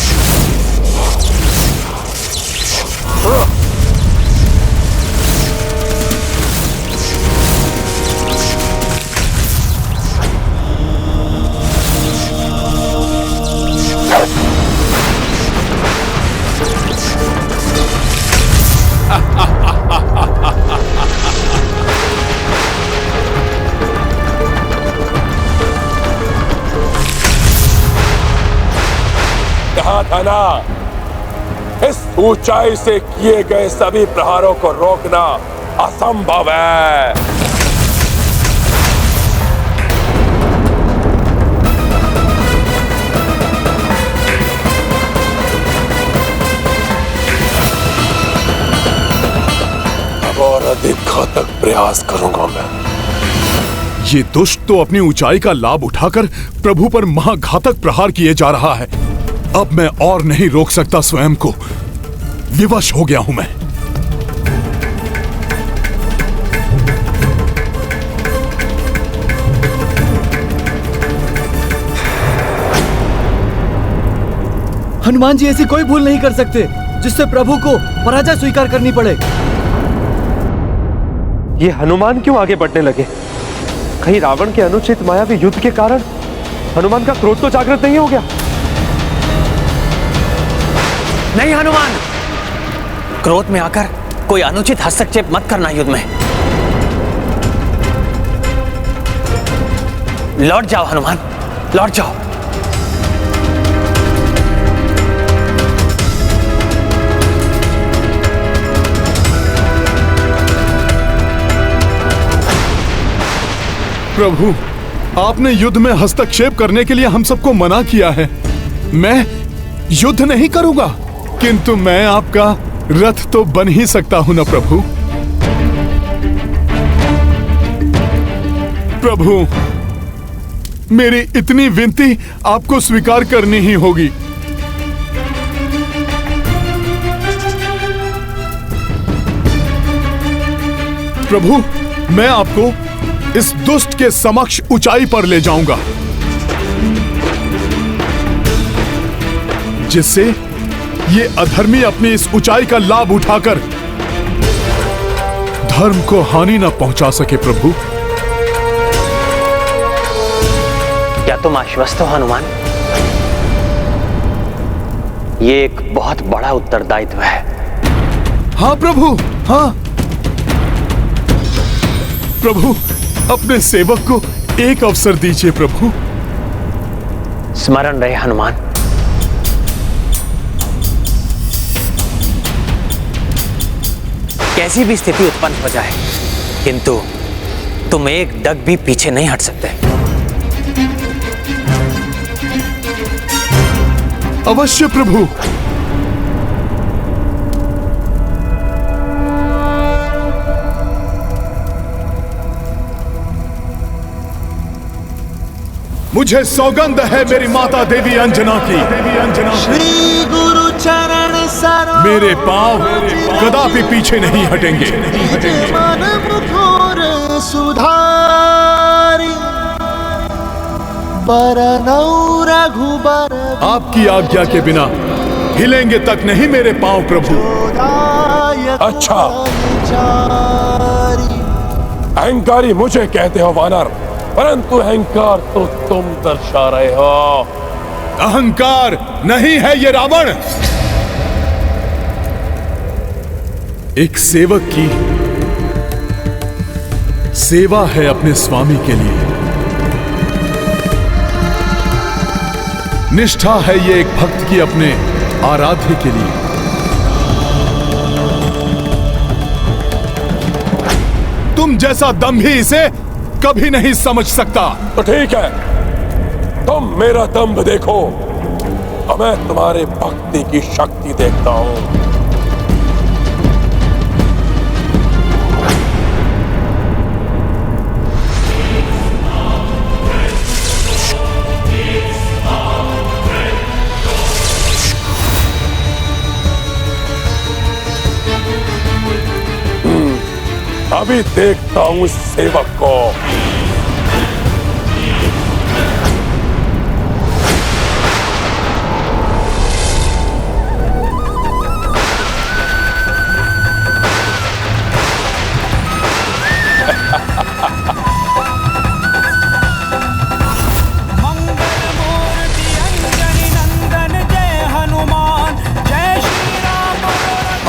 था ना, इस ऊंचाई से किए गए सभी प्रहारों को रोकना असंभव है। अब और अधिक घातक प्रयास करूंगा मैं। ये दुष्ट तो अपनी ऊंचाई का लाभ उठाकर प्रभु पर महाघातक प्रहार किए जा रहा है। अब मैं और नहीं रोक सकता स्वयं को, विवश हो गया हूं मैं। हनुमान जी ऐसी कोई भूल नहीं कर सकते जिससे प्रभु को पराजय स्वीकार करनी पड़े। ये हनुमान क्यों आगे बढ़ने लगे? कहीं रावण के अनुचित मायावी युद्ध के कारण हनुमान का क्रोध तो जागृत नहीं हो गया? नहीं हनुमान, क्रोध में आकर कोई अनुचित हस्तक्षेप मत करना युद्ध में। लौट जाओ हनुमान, लौट जाओ। प्रभु, आपने युद्ध में हस्तक्षेप करने के लिए हम सबको मना किया है। मैं युद्ध नहीं करूंगा, किंतु मैं आपका रथ तो बन ही सकता हूं ना प्रभु। प्रभु, मेरी इतनी विनती आपको स्वीकार करनी ही होगी। प्रभु, मैं आपको इस दुष्ट के समक्ष ऊंचाई पर ले जाऊंगा, जिससे ये अधर्मी अपनी इस ऊंचाई का लाभ उठाकर धर्म को हानि न पहुंचा सके। प्रभु, क्या तुम आश्वस्त हो हनुमान? ये एक बहुत बड़ा उत्तरदायित्व है। हाँ प्रभु, हाँ। प्रभु, अपने सेवक को एक अवसर दीजिए प्रभु। स्मरण रहे हनुमान, कैसी भी स्थिति उत्पन्न हो जाए, किंतु तुम एक डग भी पीछे नहीं हट सकते। अवश्य प्रभु। मुझे सौगंध है मेरी माता देवी अंजना की, श्री गुरु चरण सरोज मेरे पांव कदापि पीछे नहीं हटेंगे। मन मुखर सुधारी बरनौ रघुबर। आपकी आज्ञा के बिना हिलेंगे तक नहीं मेरे पांव प्रभु। अच्छा, अहंकारी मुझे कहते हो वानर, परंतु अहंकार तो तुम दर्शा रहे हो। अहंकार नहीं है ये रावण, एक सेवक की सेवा है अपने स्वामी के लिए। निष्ठा है ये एक भक्त की अपने आराध्य के लिए। तुम जैसा दंभी इसे कभी नहीं समझ सकता। तो ठीक है, तुम मेरा दंभ देखो और मैं तुम्हारे भक्ति की शक्ति देखता हूं। अभी देखता हूं इस सेवक को।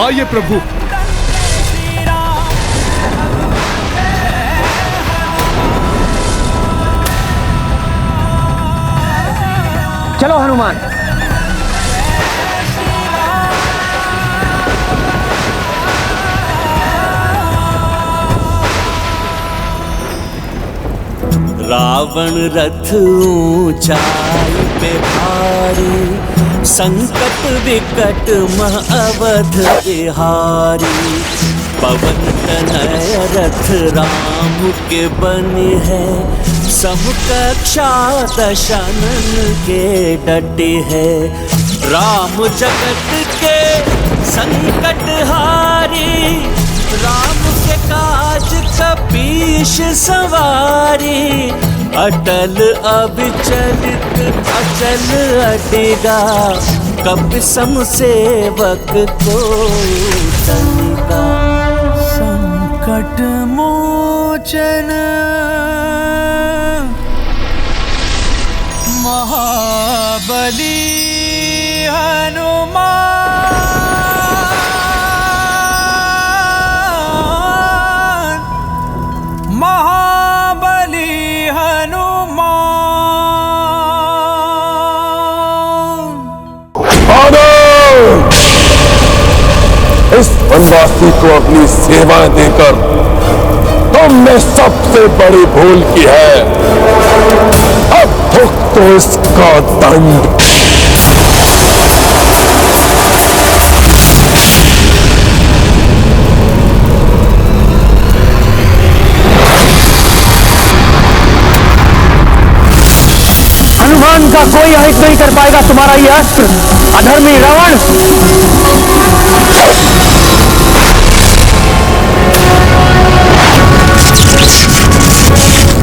आइए प्रभु। चलो हनुमान। रावण रथ ऊंचाई पे भारी, संकट विकट मह अवध बिहारी। पवन तनय रथ राम के बने है, समकक्षा दशनन के डटे है। राम जगत के संकट हारी, राम के काज कपीश सवारी। अटल अविचलित अचल अटेगा, कप सम सेवक को तनिका। संकट मोचन महाबली हनुमान। महाबली हनुमान। इस वनवासी को अपनी सेवा देकर तुमने सबसे बड़ी भूल की है। अब भुगतो तो इसका दंड। हनुमान का कोई अहित नहीं कर पाएगा तुम्हारा ये अस्त्र, अधर्मी रावण।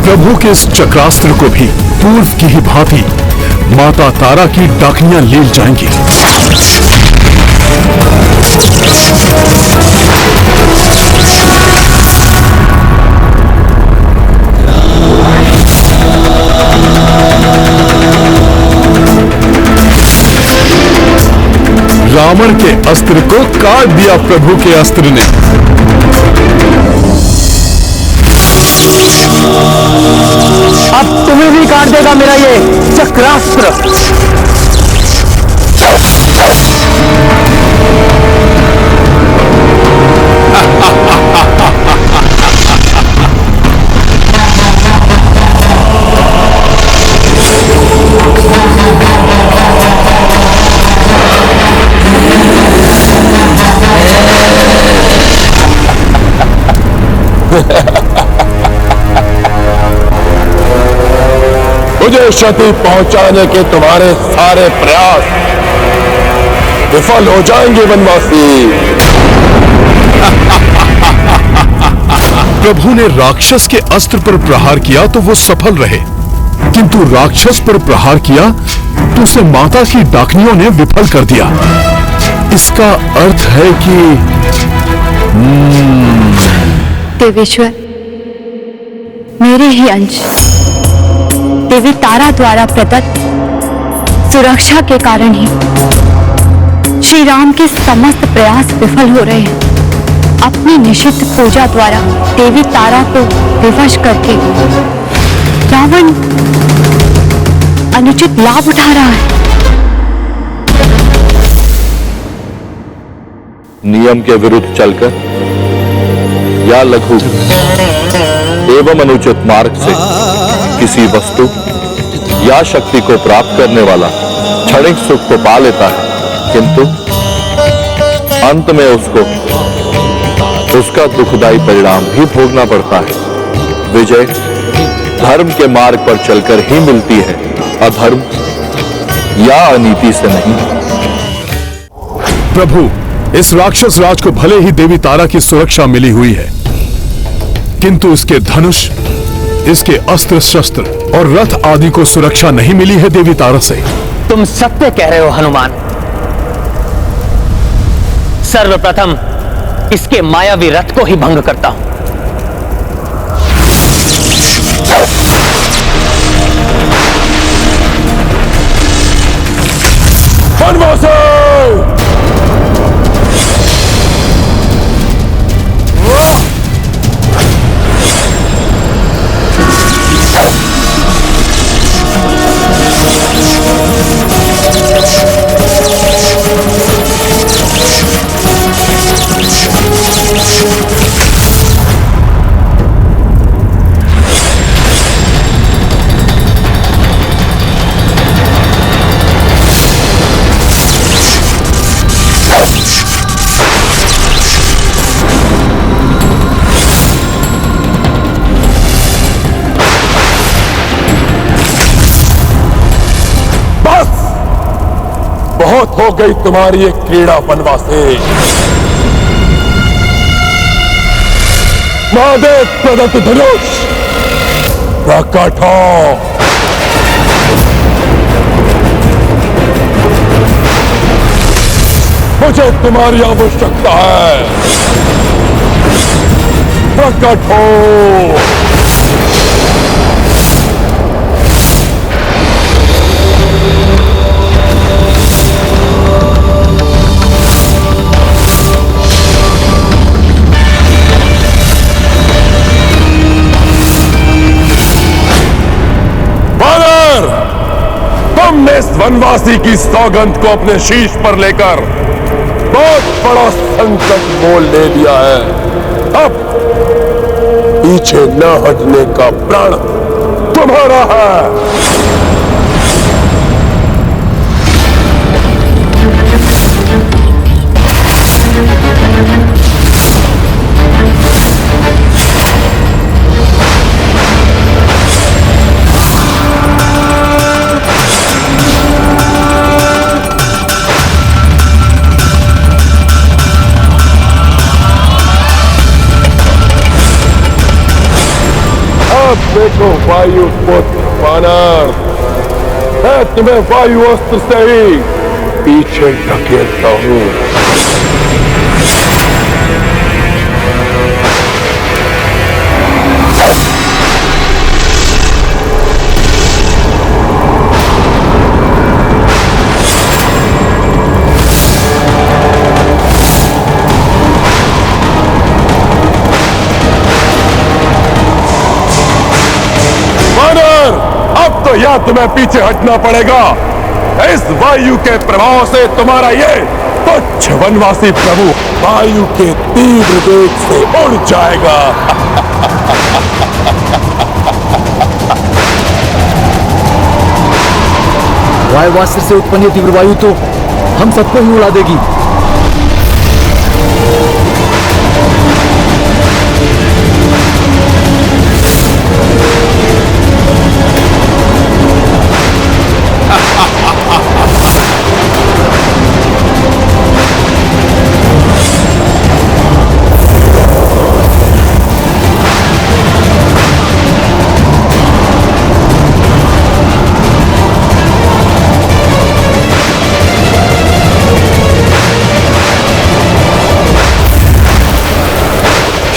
प्रभु के इस चक्रास्त्र को भी पूर्व की ही भांति माता तारा की डाकनियां ले जाएंगी। रावण के अस्त्र को काट दिया प्रभु के अस्त्र ने। अब तुम्हें भी काट देगा मेरा ये चक्रास्त्र। मुझे क्षति पहुंचाने के तुम्हारे सारे प्रयास विफल हो जाएंगे वनवासी। प्रभु ने राक्षस के अस्त्र पर प्रहार किया तो वो सफल रहे, किंतु राक्षस पर प्रहार किया तो उसे माता की डाकनियों ने विफल कर दिया। इसका अर्थ है कि देवेश्वर, मेरे ही अंश देवी तारा द्वारा प्रदत्त सुरक्षा के कारण ही श्री राम के समस्त प्रयास विफल हो रहे हैं। अपनी निषिद्ध पूजा द्वारा देवी तारा को विवश करके रावण अनुचित लाभ उठा रहा है। नियम के विरुद्ध चलकर या लघु एवं अनुचित मार्ग से किसी वस्तु या शक्ति को प्राप्त करने वाला क्षणिक सुख को पा लेता है, किंतु अंत में उसका दुखदायी परिणाम भी भोगना पड़ता है। विजय धर्म के मार्ग पर चलकर ही मिलती है, अधर्म या अनीति से नहीं। प्रभु, इस राक्षस राज को भले ही देवी तारा की सुरक्षा मिली हुई है, किंतु इसके धनुष, इसके अस्त्र शस्त्र और रथ आदि को सुरक्षा नहीं मिली है देवी तारा से। तुम सत्य कह रहे हो हनुमान। सर्वप्रथम इसके मायावी रथ को ही भंग करता हूं। बहुत हो गई तुम्हारी ये क्रीड़ा वनवासी। महादेव प्रदत्त धनुष प्रकट हो। मुझे तुम्हारी आवश्यकता है, प्रकट हो। तुमने इस वनवासी की सौगंध को अपने शीश पर लेकर बहुत बड़ा संकट मोल ले लिया है। अब पीछे न हटने का प्रण तुम्हारा है। वानर, मैं तुम्हें वायु अस्त्र से ही पीछे धकेलता हूं। अब तो या तुम्हें पीछे हटना पड़ेगा। इस वायु के प्रभाव से तुम्हारा ये तुच्छ वनवासी प्रभु वायु के तीव्र वेग से उड़ जाएगा। वायुवास्त्र से उत्पन्न तीव्र वायु तो हम सबको ही उड़ा देगी।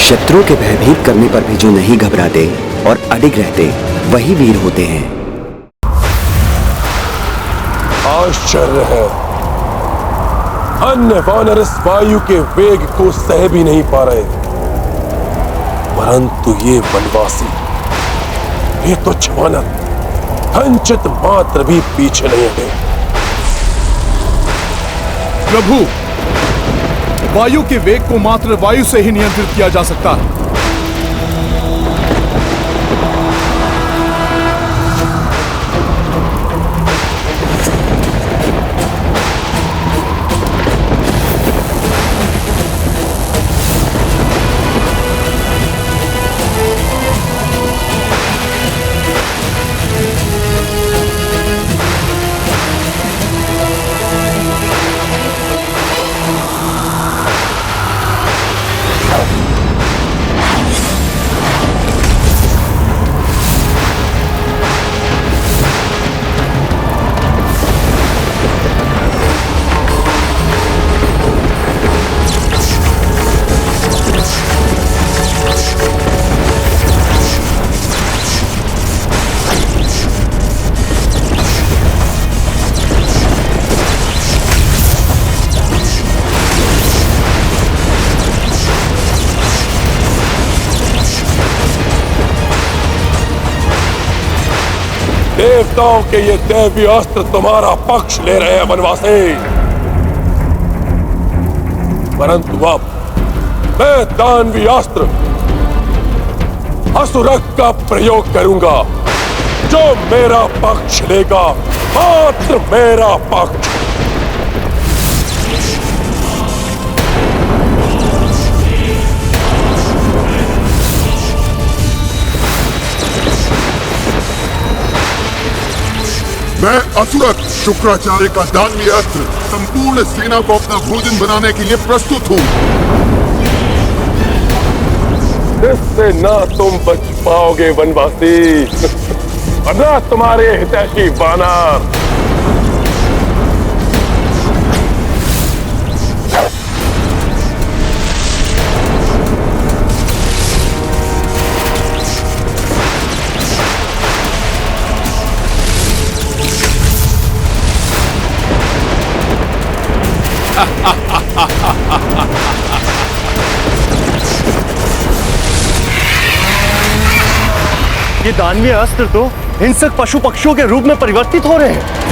शत्रु के भयभीत करने पर भी जो नहीं घबराते और अडिग रहते वही वीर होते हैं। आश्चर्य है, अन्य वानर इस वायु के वेग को सह भी नहीं पा रहे, परंतु ये वनवासी, ये तुच्छ वानर कंचित मात्र भी पीछे नहीं हटे। प्रभु, वायु के वेग को मात्र वायु से ही नियंत्रित किया जा सकता है। देवताओं के ये दैवी अस्त्र तुम्हारा पक्ष ले रहे हैं वनवासी, परंतु अब मैं दानवी अस्त्र असुरक का प्रयोग करूंगा। जो मेरा पक्ष लेगा, मात्र मेरा पक्ष। मैं असुरक शुक्राचार्य का दानवीय अस्त्र संपूर्ण सेना को अपना भोजन बनाने के लिए प्रस्तुत हूँ। इससे ना तुम बच पाओगे वनवासी, और ना तुम्हारे हितैषी वानर। ये दानवीय अस्त्र तो हिंसक पशु पक्षियों के रूप में परिवर्तित हो रहे हैं।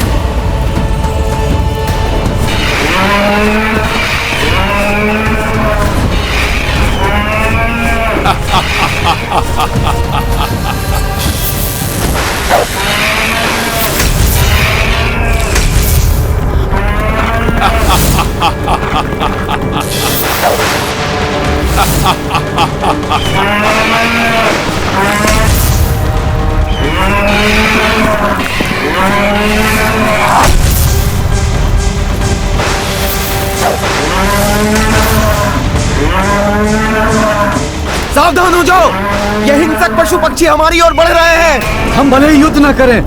सावधान हो जाओ, ये हिंसक पशु पक्षी हमारी ओर बढ़ रहे हैं। हम भले ही युद्ध न करें,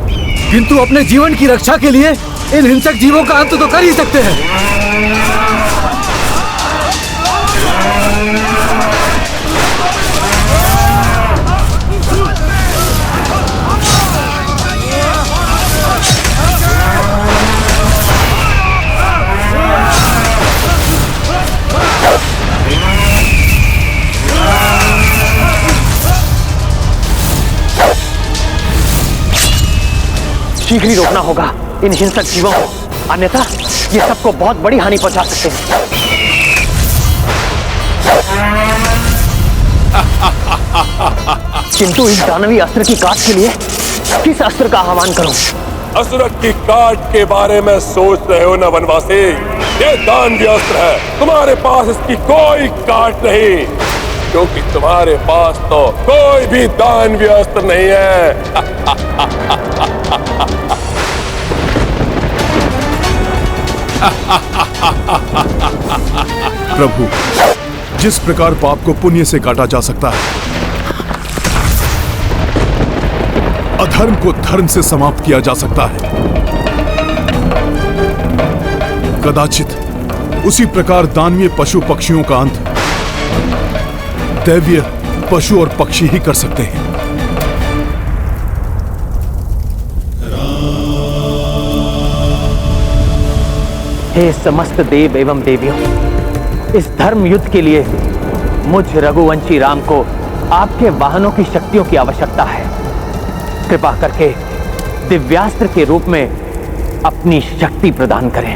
किंतु अपने जीवन की रक्षा के लिए इन हिंसक जीवों का अंत तो कर ही सकते हैं। शीघ्र ही रोकना होगा इन हिंसक जीवों को, अन्यथा ये सबको बहुत बड़ी हानि पहुंचा सकते हैं। किंतु इस दानवी अस्त्र की काट के लिए किस अस्त्र का आह्वान करूं? असुर की काट के बारे में सोच रहे हो ना वनवासी? ये दानवी अस्त्र है, तुम्हारे पास इसकी कोई काट नहीं, क्योंकि तुम्हारे पास तो कोई भी दानवी अस्त्र नहीं है। प्रभु, जिस प्रकार पाप को पुण्य से काटा जा सकता है, अधर्म को धर्म से समाप्त किया जा सकता है, कदाचित उसी प्रकार दानवीय पशु पक्षियों का अंत दैवीय पशु और पक्षी ही कर सकते हैं। हे समस्त देव एवं देवियों, इस धर्म युद्ध के लिए मुझ रघुवंशी राम को आपके वाहनों की शक्तियों की आवश्यकता है। कृपा करके दिव्यास्त्र के रूप में अपनी शक्ति प्रदान करें।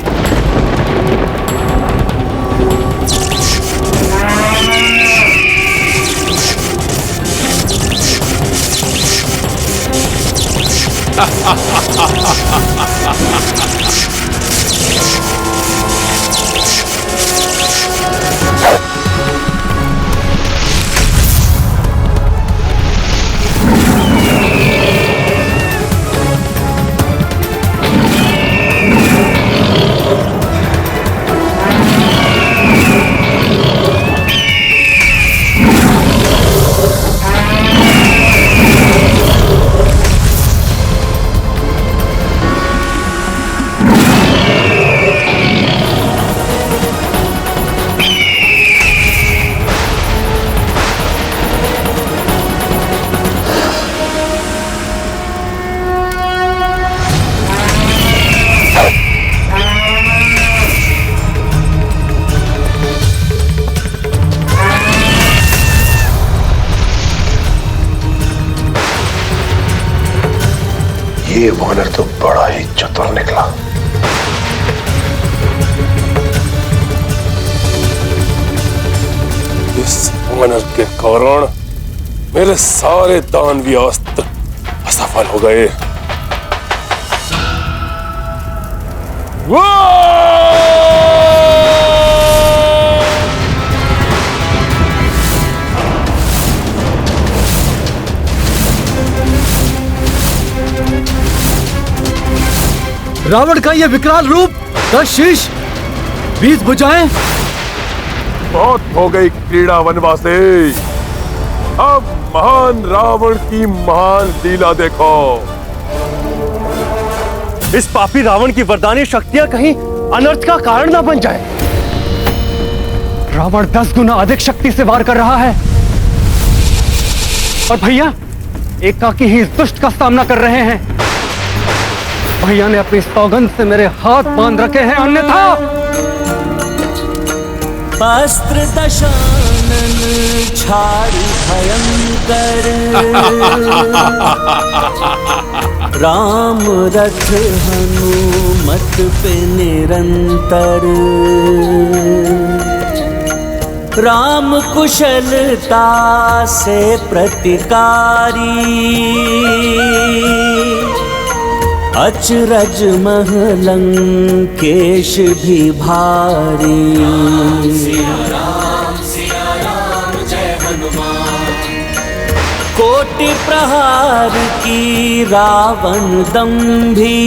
ये वानर तो बड़ा ही चतुर निकला। इस वानर के कारण मेरे सारे दानवीय अस्त्र असफल हो गए। रावण का यह विकराल रूप, 10 शीश, 20 भुजाएं। बहुत हो गई क्रीड़ा वनवासी, अब महान रावण की महान लीला देखो। इस पापी रावण की वरदानी शक्तियां कहीं अनर्थ का कारण न बन जाए। रावण 10 गुना अधिक शक्ति से वार कर रहा है और भैया एकाकी ही इस दुष्ट का सामना कर रहे हैं। भैया ने अपनी सौगंध से मेरे हाथ बांध रखे हैं, अन्यथा अस्त्र दशानन छाड़ी भयंकर, राम रथ हनुमत पे निरंतर, राम कुशलता से प्रतिकारी, अचरज महलंकेश भी भारी। सिया राम जय हनुमान। कोटि प्रहार की रावण दंभी,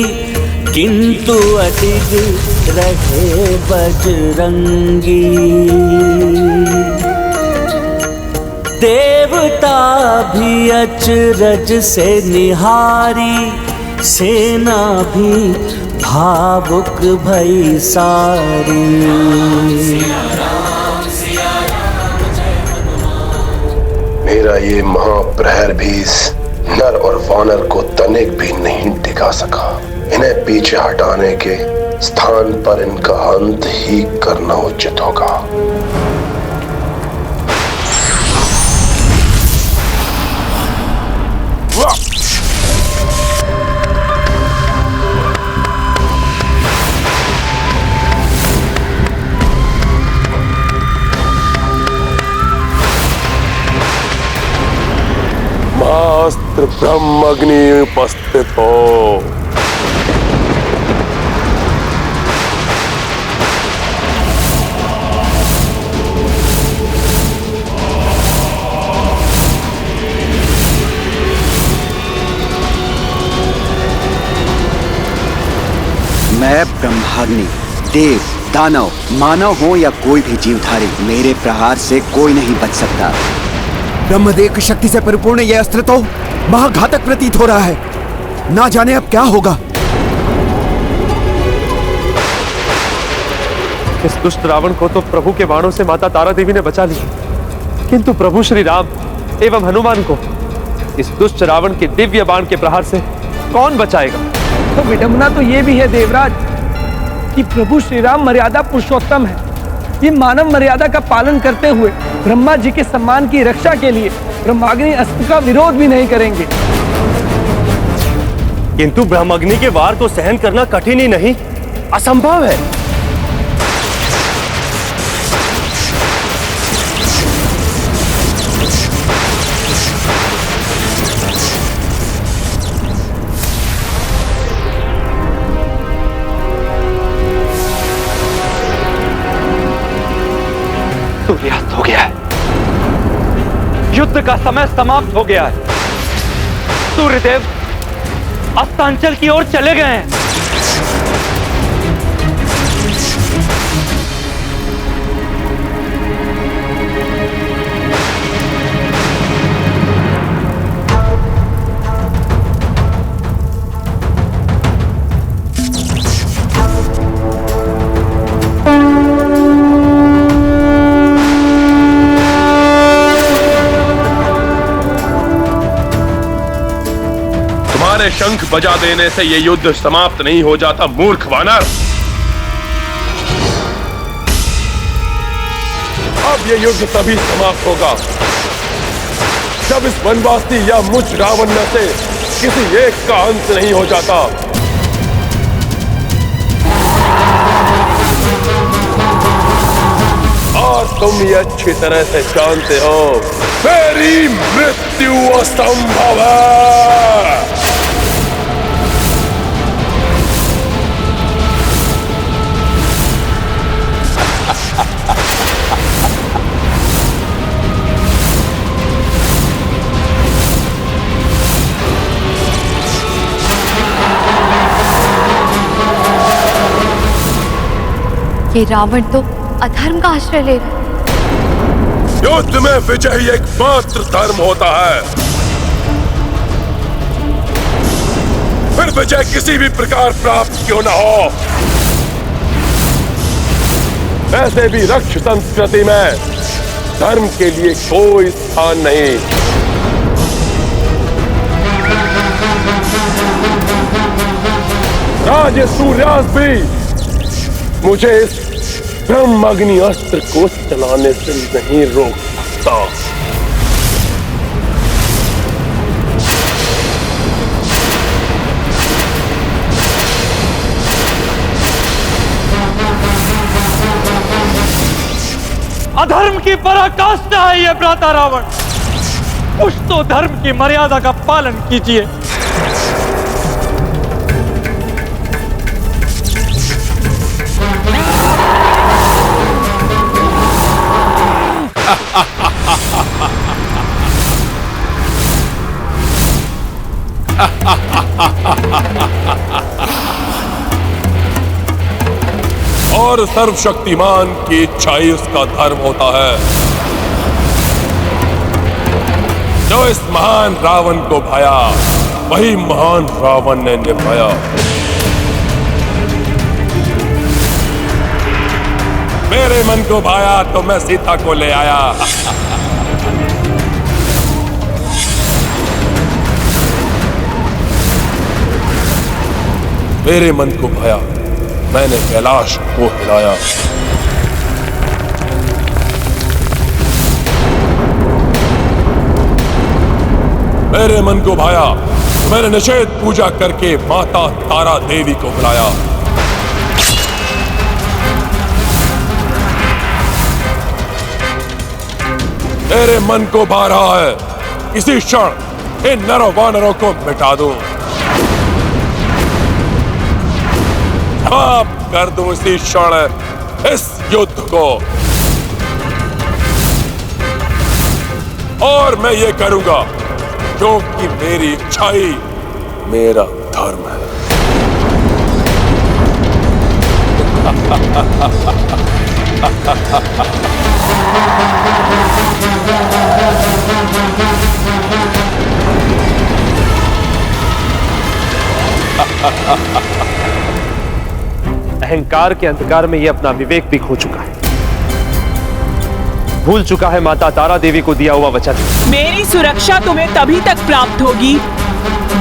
किंतु अडिग रहे बजरंगी। देवता भी अचरज से निहारी, सेना भी भावुक भई सारी। मेरा ये महाप्रहर भी इस नर और वानर को तनिक भी नहीं टिका सका। इन्हें पीछे हटाने के स्थान पर इनका अंत ही करना उचित होगा। महाअस्त्र ब्रह्मग्नि उपस्थित हो। मैं ब्रह्माग्नि, देव, दानव, मानव हो या कोई भी जीवधारी, मेरे प्रहार से कोई नहीं बच सकता। ब्रह्मदेव की शक्ति से परिपूर्ण यह अस्त्र तो महाघातक प्रतीत हो रहा है। ना जाने अब क्या होगा। इस दुष्ट रावण को तो प्रभु के बाणों से माता तारा देवी ने बचा लिया, किंतु प्रभु श्री राम एवं हनुमान को इस दुष्ट रावण के दिव्य बाण के प्रहार से कौन बचाएगा? तो विडंबना तो ये भी है देवराज कि प्रभु श्री राम मर्यादा पुरुषोत्तम है। ये मानव मर्यादा का पालन करते हुए ब्रह्मा जी के सम्मान की रक्षा के लिए ब्रह्माग्नि अस्त्र का विरोध भी नहीं करेंगे। किंतु ब्रह्माग्नि के वार को सहन करना कठिन ही नहीं, असंभव है। सूर्यास्त हो गया है। युद्ध का समय समाप्त हो गया है। सूर्यदेव अस्तांचल की ओर चले गए हैं। शंख बजा देने से यह युद्ध समाप्त नहीं हो जाता, मूर्ख वानर। अब यह युद्ध तभी समाप्त होगा जब इस वनवासी या मुझ रावण में से किसी एक का अंत नहीं हो जाता। और तुम ये अच्छी तरह से जानते हो, मेरी मृत्यु असंभव है। ये रावण तो अधर्म का आश्रय ले रहा है। युद्ध में विजय एकमात्र धर्म होता है। फिर विजय किसी भी प्रकार प्राप्त क्यों न हो। वैसे भी रक्ष संस्कृति में धर्म के लिए कोई स्थान नहीं। राजे सूर्यास्त भी मुझे इस ब्रह्माग्नि अस्त्र को चलाने से नहीं रोक सकता। अधर्म की पराकाष्ठा है ये भ्राता रावण। कुछ तो धर्म की मर्यादा का पालन कीजिए। और सर्वशक्तिमान की इच्छा ही उसका धर्म होता है। जो इस महान रावण को भाया वही महान रावण ने निभाया। मेरे मन को भाया तो मैं सीता को ले आया। मेरे मन को भाया, मैंने कैलाश को हिलाया। मेरे मन को भाया, मैंने निषेध पूजा करके माता तारा देवी को बुलाया। मेरे मन को भा रहा है, इसी क्षण इन नरों वानरों को मिटा दूं, समाप्त कर दूं इसी क्षण इस युद्ध को। और मैं ये करूंगा क्योंकि मेरी इच्छा ही मेरा धर्म है। अहंकार के अंधकार में ये अपना विवेक भी खो चुका है, भूल चुका है माता तारा देवी को दिया हुआ वचन। मेरी सुरक्षा तुम्हें तभी तक प्राप्त होगी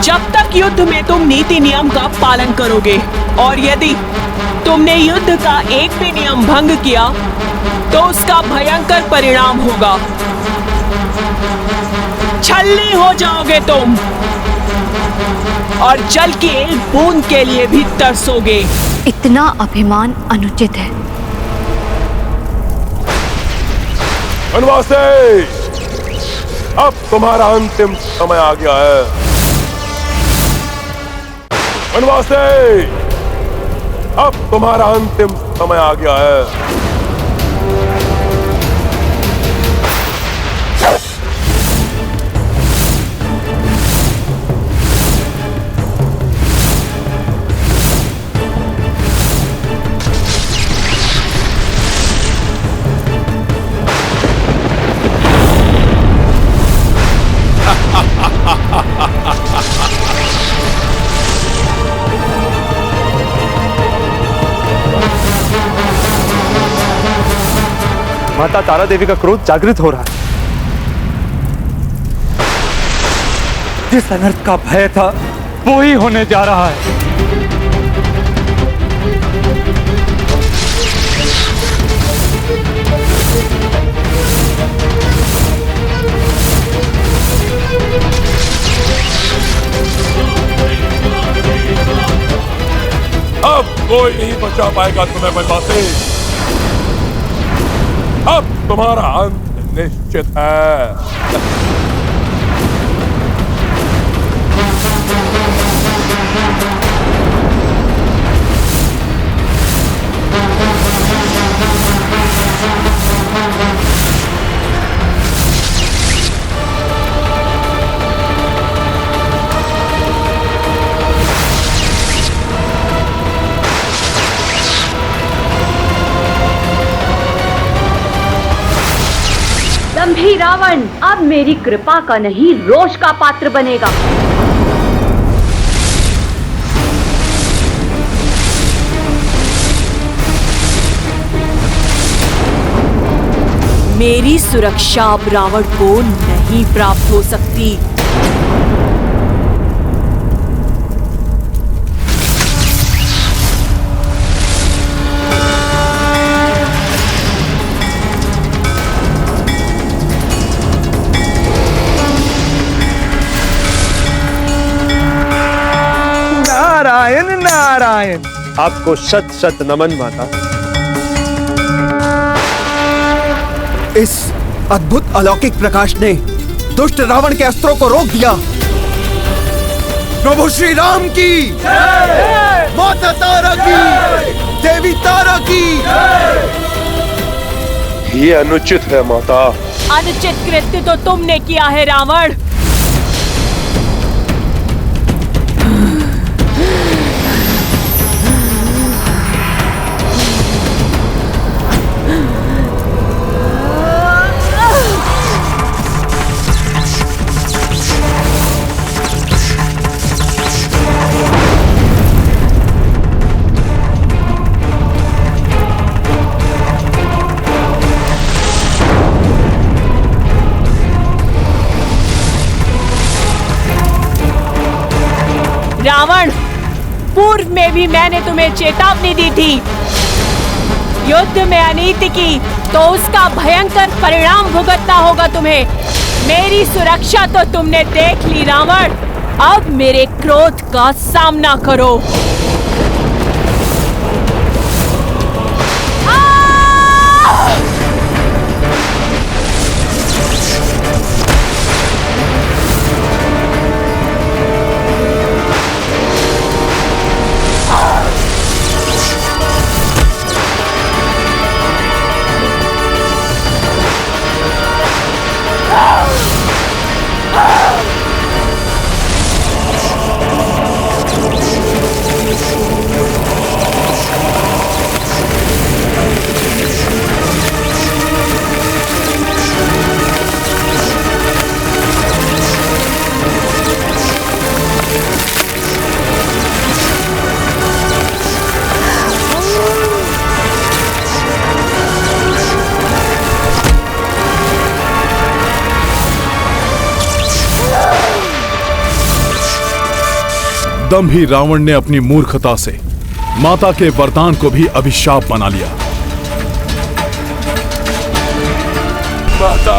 जब तक युद्ध में तुम नीति नियम का पालन करोगे, और यदि तुमने युद्ध का एक भी नियम भंग किया तो उसका भयंकर परिणाम होगा। छल्ली हो जाओगे तुम और जल की एक बूंद के लिए भी तरसोगे। इतना अभिमान अनुचित है। वनवासी, अब तुम्हारा अंतिम समय आ गया है। वनवासी, अब तुम्हारा अंतिम समय आ गया है। माता तारा देवी का क्रोध जागृत हो रहा है। जिस अनर्थ का भय था वो ही होने जा रहा है। अब कोई नहीं बचा पाएगा तुम्हें वनवासी। अब तुम्हारा अंत निश्चित है। दंभी रावण अब मेरी कृपा का नहीं रोष का पात्र बनेगा। मेरी सुरक्षा अब रावण को नहीं प्राप्त हो सकती। नारायण नारायण, आपको शत शत नमन माता। इस अद्भुत अलौकिक प्रकाश ने दुष्ट रावण के अस्त्रों को रोक दिया। प्रभु श्री राम की जय, माता तारा की, देवी तारा की। ये अनुचित है माता। अनुचित कृत्य तो तुमने किया है रावण। में भी मैंने तुम्हें चेतावनी दी थी। युद्ध में अनीति की तो उसका भयंकर परिणाम भुगतना होगा तुम्हें। मेरी सुरक्षा तो तुमने देख ली रावण, अब मेरे क्रोध का सामना करो। दंभी रावण ने अपनी मूर्खता से माता के वरदान को भी अभिशाप बना लिया। माता,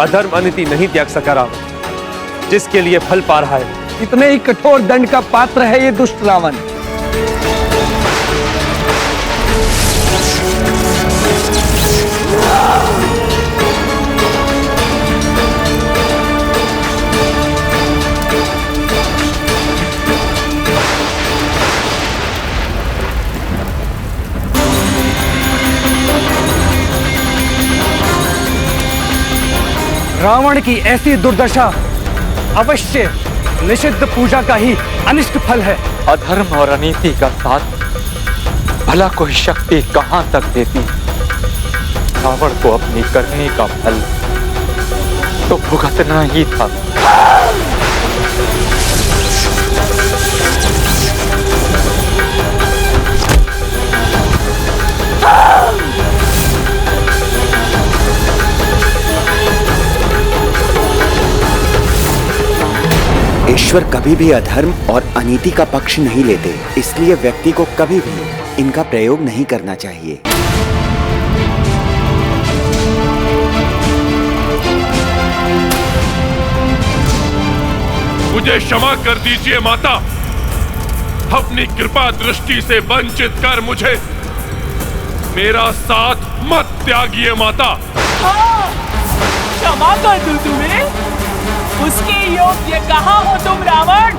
अधर्म अनिति नहीं त्याग सका रावण, जिसके लिए फल पा रहा है। इतने ही कठोर दंड का पात्र है ये दुष्ट रावण। रावण की ऐसी दुर्दशा अवश्य निषिद्ध पूजा का ही अनिष्ट फल है। अधर्म और अनीति का साथ भला कोई शक्ति कहां तक देती। रावण को अपनी करनी का फल तो भुगतना ही था। ईश्वर कभी भी अधर्म और अनीति का पक्ष नहीं लेते, इसलिए व्यक्ति को कभी भी इनका प्रयोग नहीं करना चाहिए। मुझे क्षमा कर दीजिए माता, अपनी कृपा दृष्टि से वंचित कर मुझे मेरा साथ मत त्यागिए माता। क्षमा कर दूं तुम्हें? उसके योग्य कहाँ हो तुम रावण?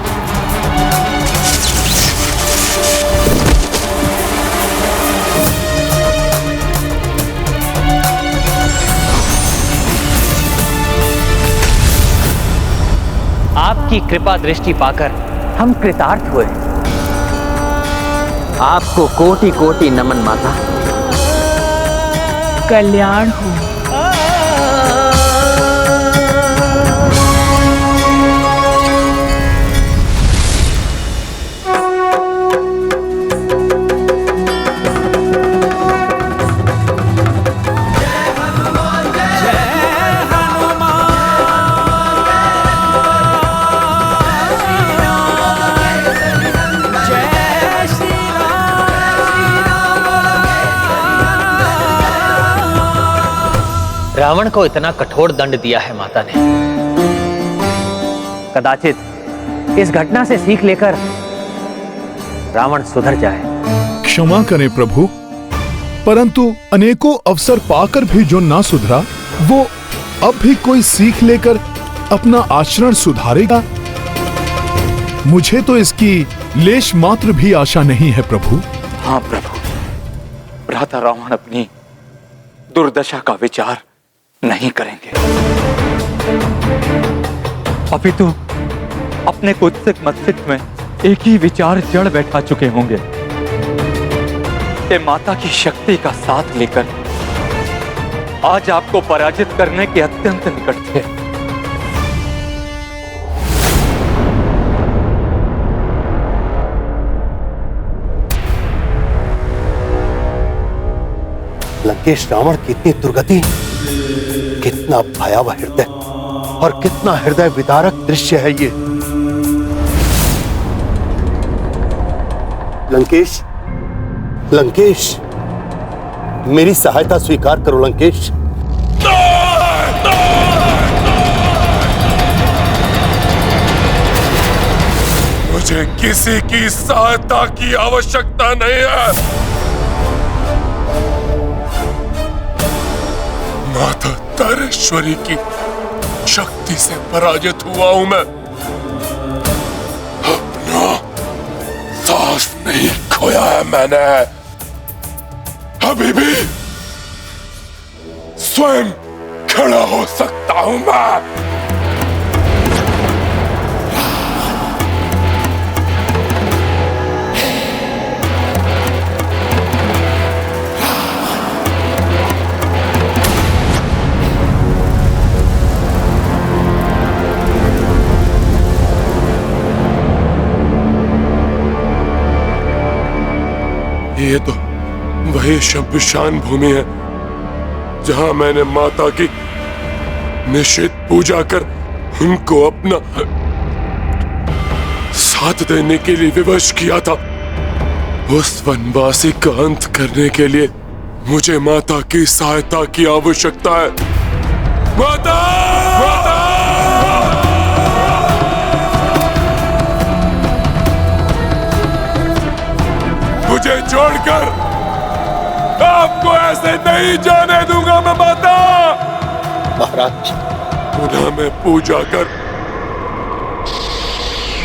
आपकी कृपा दृष्टि पाकर हम कृतार्थ हुए। आपको कोटि कोटि नमन माता। कल्याण हो। रावण को इतना कठोर दंड दिया है माता ने। कदाचित इस घटना से सीख लेकर रावण सुधर जाए। क्षमा करें प्रभु, परंतु अनेकों अवसर पाकर भी जो ना सुधरा, वो अब भी कोई सीख लेकर अपना आचरण सुधारेगा? मुझे तो इसकी लेश मात्र भी आशा नहीं है प्रभु। हाँ प्रभु, भ्राता रावण अपनी दुर्दशा का विचार नहीं करेंगे। अपितु अपने कुत्सित मस्तिष्क में एक ही विचार जड़ बैठा चुके होंगे कि माता की शक्ति का साथ लेकर आज आपको पराजित करने के अत्यंत निकट थे। लंकेश रावण की इतनी दुर्गति, कितना भयावह हृदय। और कितना हृदय विदारक दृश्य है ये। लंकेश, लंकेश, मेरी सहायता स्वीकार करो लंकेश। मुझे किसी की सहायता की आवश्यकता नहीं है। माता तारेश्वरी की शक्ति से पराजित हुआ हूं मैं। अपना सांस नहीं खोया है मैंने। अभी भी स्वयं खड़ा हो सकता हूं मैं। ये तो वही शमशान भूमि है जहां मैंने माता की निश्चित पूजा कर उनको अपना साथ देने के लिए विवश किया था। उस वनवासी का अंत करने के लिए मुझे माता की सहायता की आवश्यकता है। माता! माता! मुझे छोड़कर आपको ऐसे नहीं जाने दूंगा मैं माता। महाराज, पुनः मैं पूजा कर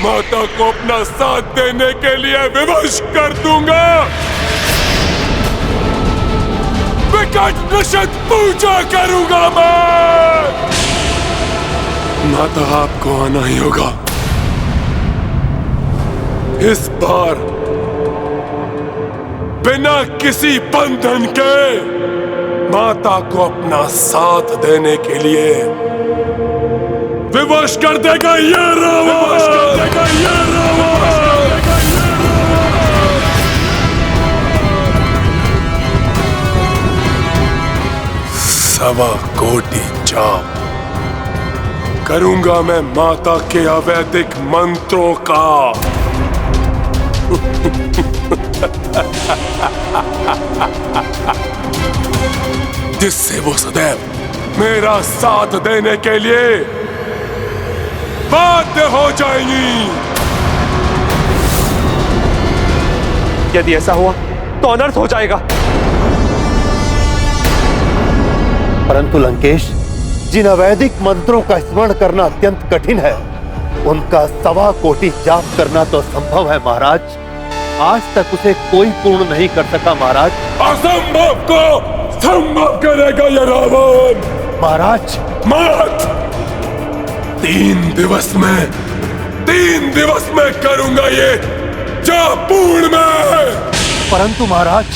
माता को अपना साथ देने के लिए विवश कर दूंगा। विकट निषद पूजा करूंगा मैं। माता, आपको आना ही होगा। इस बार बिना किसी बंधन के माता को अपना साथ देने के लिए विवश कर देगा ये रावण। सवा कोटि जाप करूंगा मैं माता के अवैधिक मंत्रों का। जिससे वो सदैव मेरा साथ देने के लिए बाध्य हो जाएंगी। यदि ऐसा हुआ तो अनर्थ हो जाएगा। परंतु लंकेश, जिन अवैधिक मंत्रों का स्मरण करना अत्यंत कठिन है, उनका 1.25 कोटि जाप करना तो संभव है महाराज। आज तक उसे कोई पूर्ण नहीं कर सका महाराज। असंभव को संभव करेगा ये रावण। महाराज मत! 3 दिवस में करूंगा ये जाप पूर्ण में। परंतु महाराज,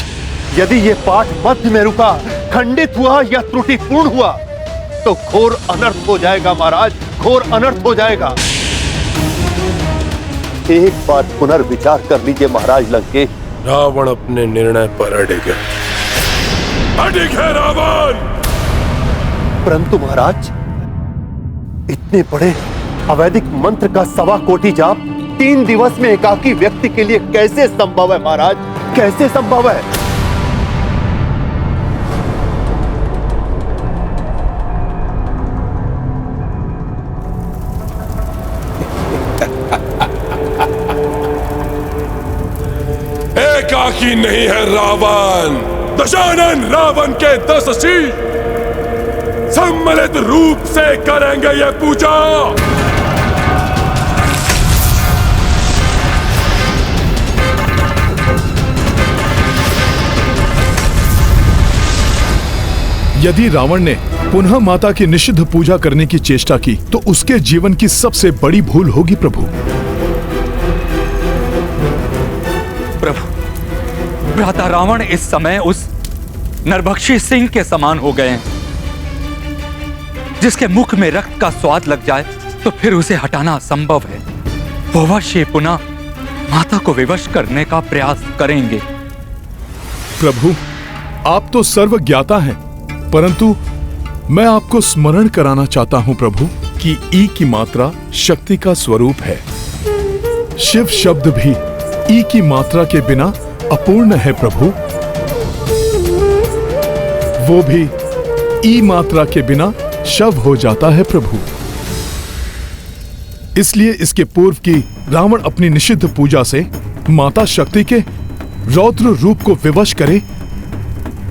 यदि ये पाठ मध्य में रुका, खंडित हुआ या त्रुटिपूर्ण हुआ तो घोर अनर्थ हो जाएगा महाराज, घोर अनर्थ हो जाएगा। एक बार पुनर्विचार कर लीजिए महाराज लंकेश। रावण अपने निर्णय पर अड़िग है। अड़िग है रावण। परंतु महाराज, इतने बड़े अवैधिक मंत्र का 1.25 कोटि जाप 3 दिवस में एकाकी व्यक्ति के लिए कैसे संभव है महाराज, कैसे संभव है? एकाकी नहीं है रावण। दशानन रावण के 10 शीश सम्मिलित रूप से करेंगे ये पूजा। यदि रावण ने पुनः माता की निषिद्ध पूजा करने की चेष्टा की तो उसके जीवन की सबसे बड़ी भूल होगी प्रभु। प्रभु, भ्राता रावण इस समय उस नरभक्षी सिंह के समान हो गए हैं, जिसके मुख में रक्त का स्वाद लग जाए तो फिर उसे हटाना असंभव है। वो अवश्य पुनः माता को विवश करने का प्रयास करेंगे। प्रभु, आप तो सर्वज्ञाता हैं, परंतु मैं आपको स्मरण कराना चाहता हूं प्रभु क्योंकि ई की मात्रा शक्ति का स्वरूप है। शिव शब्द भी ई की मात्रा के बिना अपूर्ण है प्रभु। वो भी ई मात्रा के बिना शव हो जाता है प्रभु। इसलिए इसके पूर्व की रावण अपनी निषिद्ध पूजा से माता शक्ति के रौद्र रूप को विवश करे,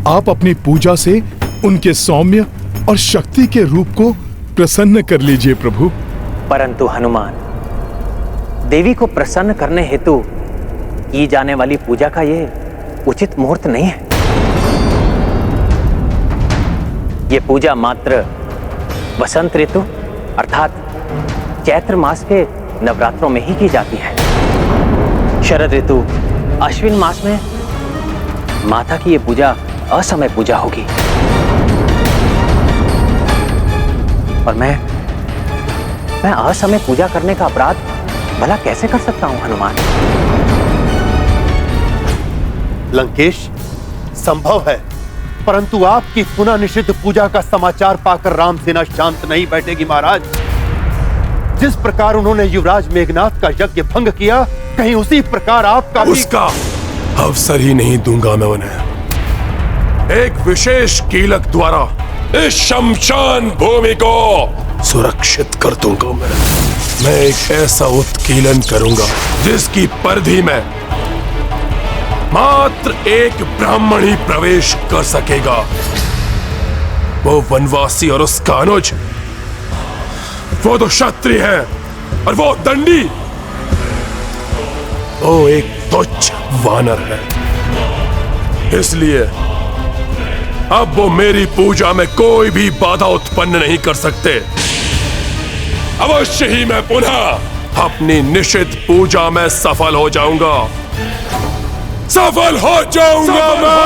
आप अपनी पूजा से उनके सौम्य और शक्ति के रूप को प्रसन्न कर लीजिए प्रभु। परंतु हनुमान, देवी को प्रसन्न करने हेतु की जाने वाली पूजा का ये उचित मुहूर्त नहीं है। ये पूजा मात्र वसंत ऋतु अर्थात चैत्र मास के नवरात्रों में ही की जाती है। शरद ऋतु अश्विन मास में माता की ये पूजा असमय पूजा होगी। और मैं असमय पूजा करने का अपराध भला कैसे कर सकता हूं हनुमान? लंकेश, संभव है, परंतु आपकी पुनः निषिद्ध पूजा का समाचार पाकर रामसेना शांत नहीं बैठेगी महाराज। जिस प्रकार उन्होंने युवराज मेघनाथ का यज्ञ भंग किया, कहीं उसी प्रकार आपका भी... उसका अवसर ही नहीं दूंगा मैं उन्हें। एक विशेष कीलक द्वारा इस शमशान भूमि को सुरक्षित कर दूंगा मैं एक ऐसा उत्कीलन करूंगा जिसकी परिधि में मात्र एक ब्राह्मण ही प्रवेश कर सकेगा। वो वनवासी और उसका अनुज, वो तो क्षत्रिय है और वो दंडी, वो एक तुच्छ वानर है। इसलिए अब वो मेरी पूजा में कोई भी बाधा उत्पन्न नहीं कर सकते। अवश्य ही मैं पुनः अपनी निषिद्ध पूजा में सफल हो जाऊंगा। सफल हो जाऊंगा मैं।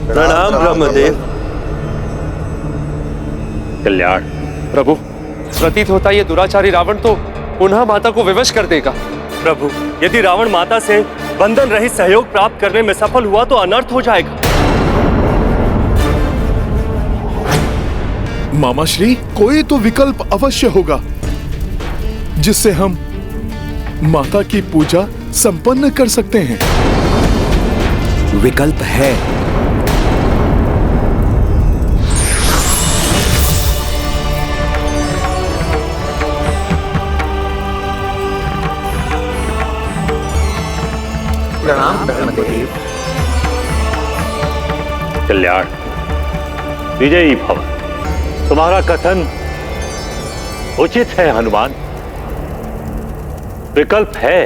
प्रणाम ब्रह्मदेव। कल्याण प्रभु, प्रतीत होता ये दुराचारी रावण तो पुनः माता को विवश कर देगा। प्रभु, यदि रावण माता से बंधन रहित सहयोग प्राप्त करने में सफल हुआ तो अनर्थ हो जाएगा। मामा श्री, कोई तो विकल्प अवश्य होगा जिससे हम माता की पूजा संपन्न कर सकते हैं। विकल्प है। प्रणाम ब्रह्मदेव। कल्याण, विजयी भव। तुम्हारा कथन उचित है हनुमान। विकल्प है।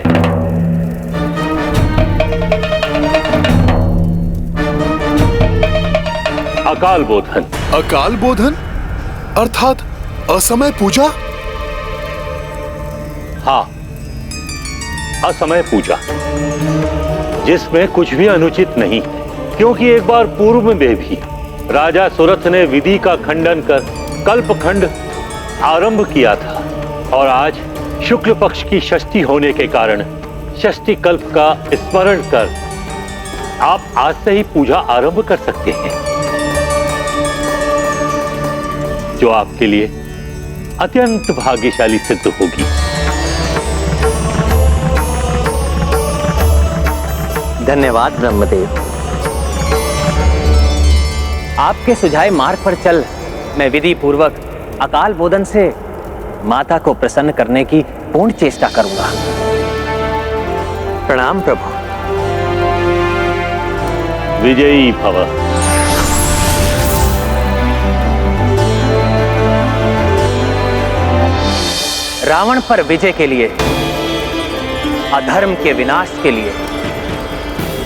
अकाल बोधन। अकाल बोधन अर्थात असमय पूजा? हाँ, असमय पूजा, जिसमें कुछ भी अनुचित नहीं, क्योंकि एक बार पूर्व में भी राजा सुरथ ने विधि का खंडन कर कल्पखंड आरंभ किया था और आज शुक्ल पक्ष की षष्ठी होने के कारण षष्ठी कल्प का स्मरण कर आप आज से ही पूजा आरंभ कर सकते हैं, जो आपके लिए अत्यंत भाग्यशाली सिद्ध होगी। धन्यवाद ब्रह्मदेव। आपके सुझाए मार्ग पर चल मैं विधि पूर्वक अकाल बोधन से माता को प्रसन्न करने की पूर्ण चेष्टा करूंगा। प्रणाम प्रभु। विजयी भव। रावण पर विजय के लिए, अधर्म के विनाश के लिए,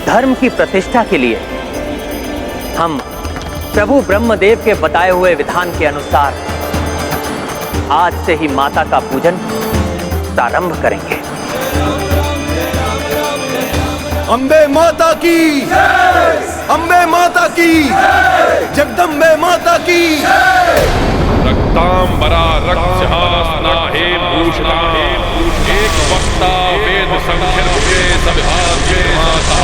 धर्म की प्रतिष्ठा के लिए हम प्रभु ब्रह्मदेव के बताए हुए विधान के अनुसार आज से ही माता का पूजन प्रारंभ करेंगे। अम्बे माता की, अम्बे माता की, जगदम्बे माता की। रक्तांबरा रक्षहास्नाहे भूषणाहे एक वक्ता वेद संख्य सविभाग्य माता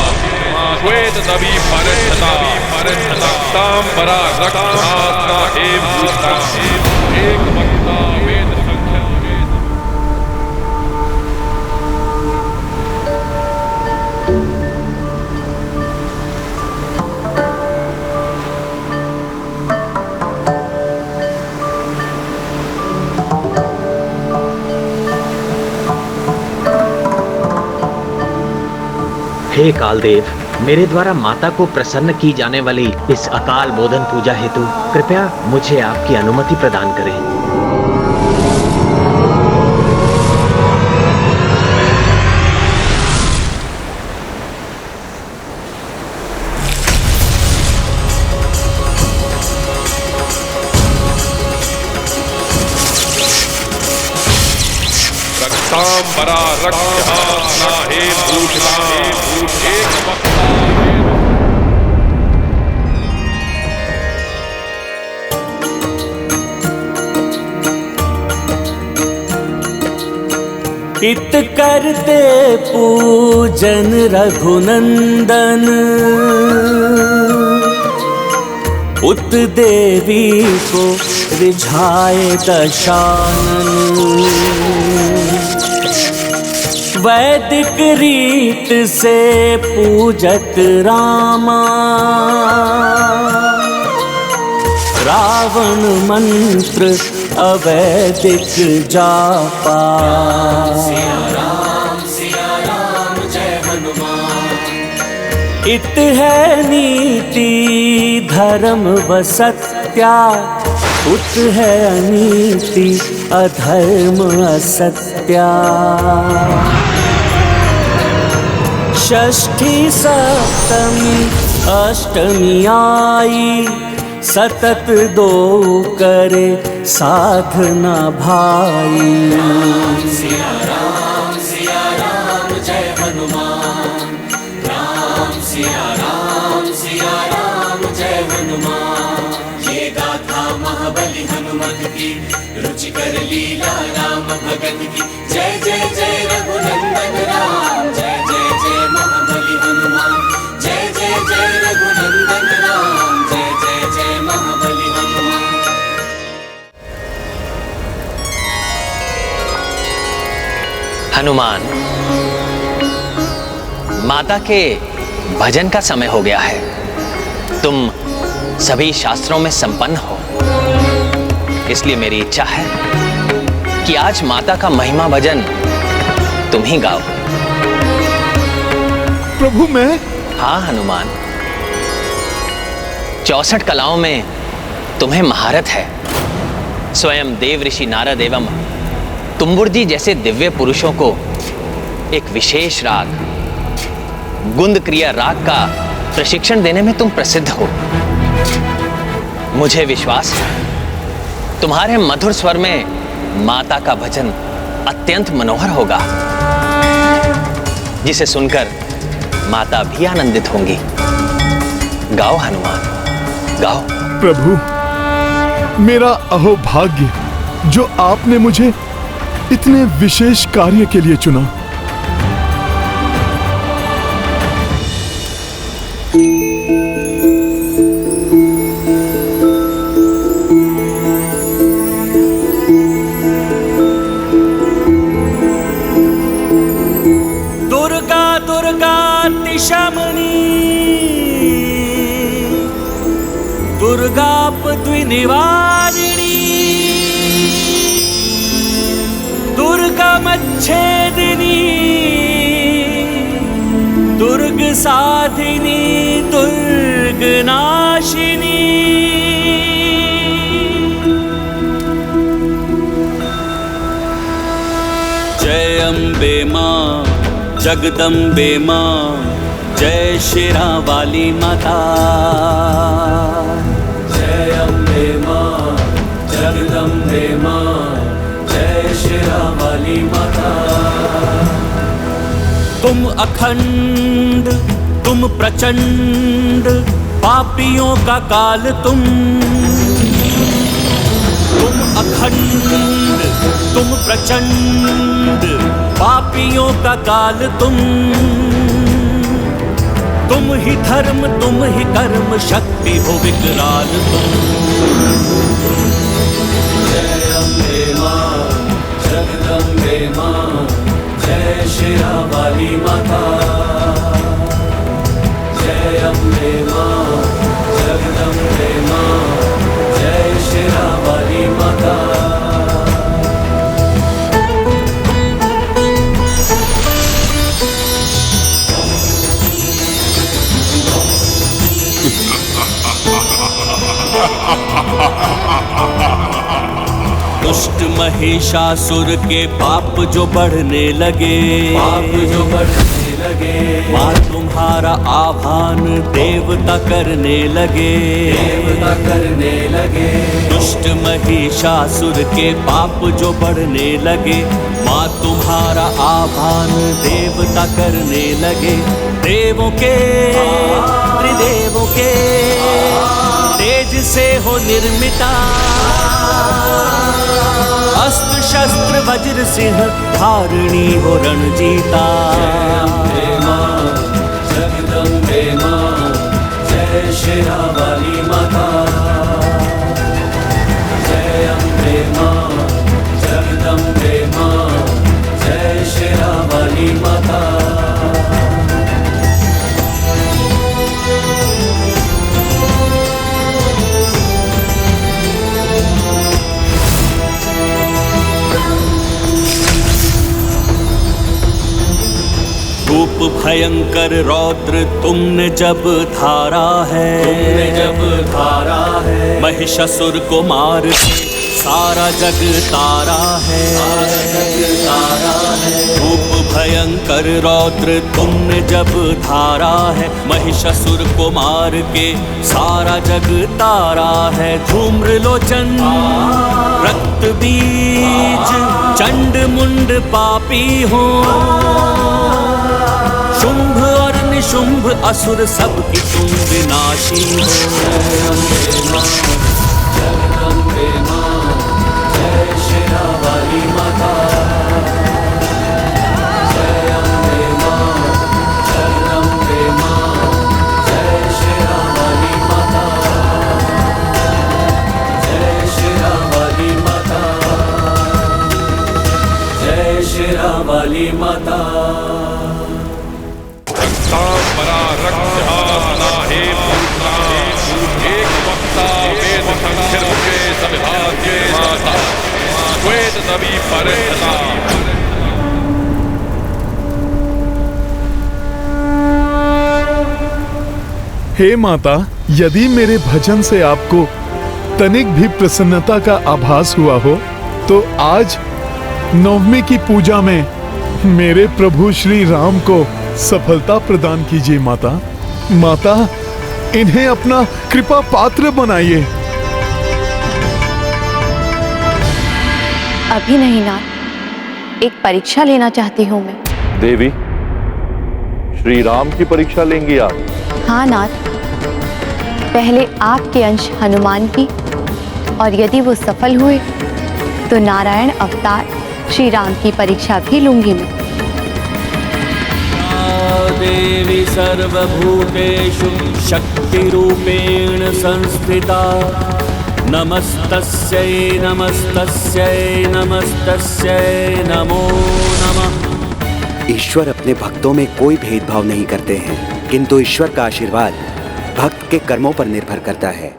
श्वेत नबी परंतता रक्तांबरा रक्तहासना एव भूषणा एक वक्ता वेद संख्य हे कालदेव, मेरे द्वारा माता को प्रसन्न की जाने वाली इस अकाल बोधन पूजा हेतु कृपया मुझे आपकी अनुमति प्रदान करें। रक्तांबरा रक्तहासना एव भूषणा एक वक्ता इत करते पूजन रघुनंदन उत देवी को रिझाए दशानन। वैदिक रीत से पूजत रामा रावण मंत्र अवैदिक जापा। सिया राम जय हनुमान। इत है नीति धर्म व सत्या उत है अनीति अधर्म असत्या। षष्ठी सप्तमी अष्टमी आई सतत दो करे साधना भाई। सिया राम जय हनुमान। राम सिया राम जय हनुमान। ये गाथा महाबली हनुमत की रुचिकर लीला राम भगत की। जय जय जय रघुनंदन राम जय जय जय महाबली हनुमान। जय जय जय रघुनंदन राम जय जय जय महाबली हनुमान। हनुमान, माता के भजन का समय हो गया है। तुम सभी शास्त्रों में संपन्न हो, इसलिए मेरी इच्छा है कि आज माता का महिमा भजन तुम ही गाओ। प्रभु मैं? हाँ हनुमान, 64 कलाओं में तुम्हें महारत है। स्वयं देव ऋषि नारद एवं तुम्बुर जैसे दिव्य पुरुषों को एक विशेष राग गुंद क्रिया राग का प्रशिक्षण देने में तुम प्रसिद्ध हो। मुझे विश्वास है तुम्हारे मधुर स्वर में माता का भजन अत्यंत मनोहर होगा, जिसे सुनकर माता भी आनंदित होंगी। गाओ हनुमान, गाओ। प्रभु, मेरा अहोभाग्य जो आपने मुझे इतने विशेष कार्य के लिए चुना। दुर्गा दुर्गा तिशमनी दुर्गापद्विनिवारिणी दुर्गमच्छेदिनी दुर्ग साधिनी दुर्ग नाशिनी। जय अम्बे माँ जगदम्बे माँ जय शिरा वाली माता। जय अम्बे माँ जगदम्बे माँ जय शिरा वाली माता। तुम अखंड तुम प्रचंड पापियों का काल तुम अखंड तुम प्रचंड पापियों का काल तुम ही धर्म तुम ही कर्म शक्ति हो विकराल तुम। जय अम्बे मां जगदम्बे मां जय शेरा वाली माता। जय अम्बे मां जगदम्बे मां जय शेरा वाली माता। दुष्ट महिषासुर के पाप जो बढ़ने लगे मां तुम्हारा आह्वान देवता करने लगे दुष्ट महिषासुर के पाप जो बढ़ने लगे मां तुम्हारा आह्वान देवता करने लगे। देवों के त्रिदेवों के तेज से हो निर्मिता अस्त्र शस्त्र वज्र सिंह धारणी हो रणजीता। जय मां जगदम्बे मां जय शेरा वाली माता। जय अम्बे मां जगदम्बे मां जय शेरा वाली माता। रूप भयंकर रौद्र तुमने जब धारा है महिषासुर को मार सारा जग तारा है। रूप भयंकर रौद्र तुमने जब धारा है महिषासुर को मार के सारा जग तारा है। धूम्र लोचन रक्त बीज चंड मुंड पापी हो शुंभ और निशुंभ असुर सबकी तुम विनाशी हो। जगदम्बे मां जय शेरा वाली माता। जय अम्बे मां जगदम्बे मां जय शेरा वाली माता। जय शेरा वाली माता जय शेरा वाली माता। एक वक्ता वेद संख्य मुझे सविभाग्य माता श्वेत नबी परिणता। हे माता, यदि मेरे भजन से आपको तनिक भी प्रसन्नता का आभास हुआ हो तो आज नवमी की पूजा में मेरे प्रभु श्री राम को सफलता प्रदान कीजिए माता। माता, इन्हें अपना कृपा पात्र बनाइए। अभी नहीं नाथ, एक परीक्षा लेना चाहती हूँ मैं। देवी, श्री राम की परीक्षा लेंगी आप? हाँ नाथ, पहले आपके अंश हनुमान की और यदि वो सफल हुए तो नारायण अवतार श्री राम की परीक्षा भी लूंगी मैं। देवी सर्वभूतेषु शक्तिरूपेण संस्थिता नमस्तस्यै नमस्तस्यै नमस्तस्यै नमो नमः। ईश्वर अपने भक्तों में कोई भेदभाव नहीं करते हैं, किंतु ईश्वर का आशीर्वाद भक्त के कर्मों पर निर्भर करता है।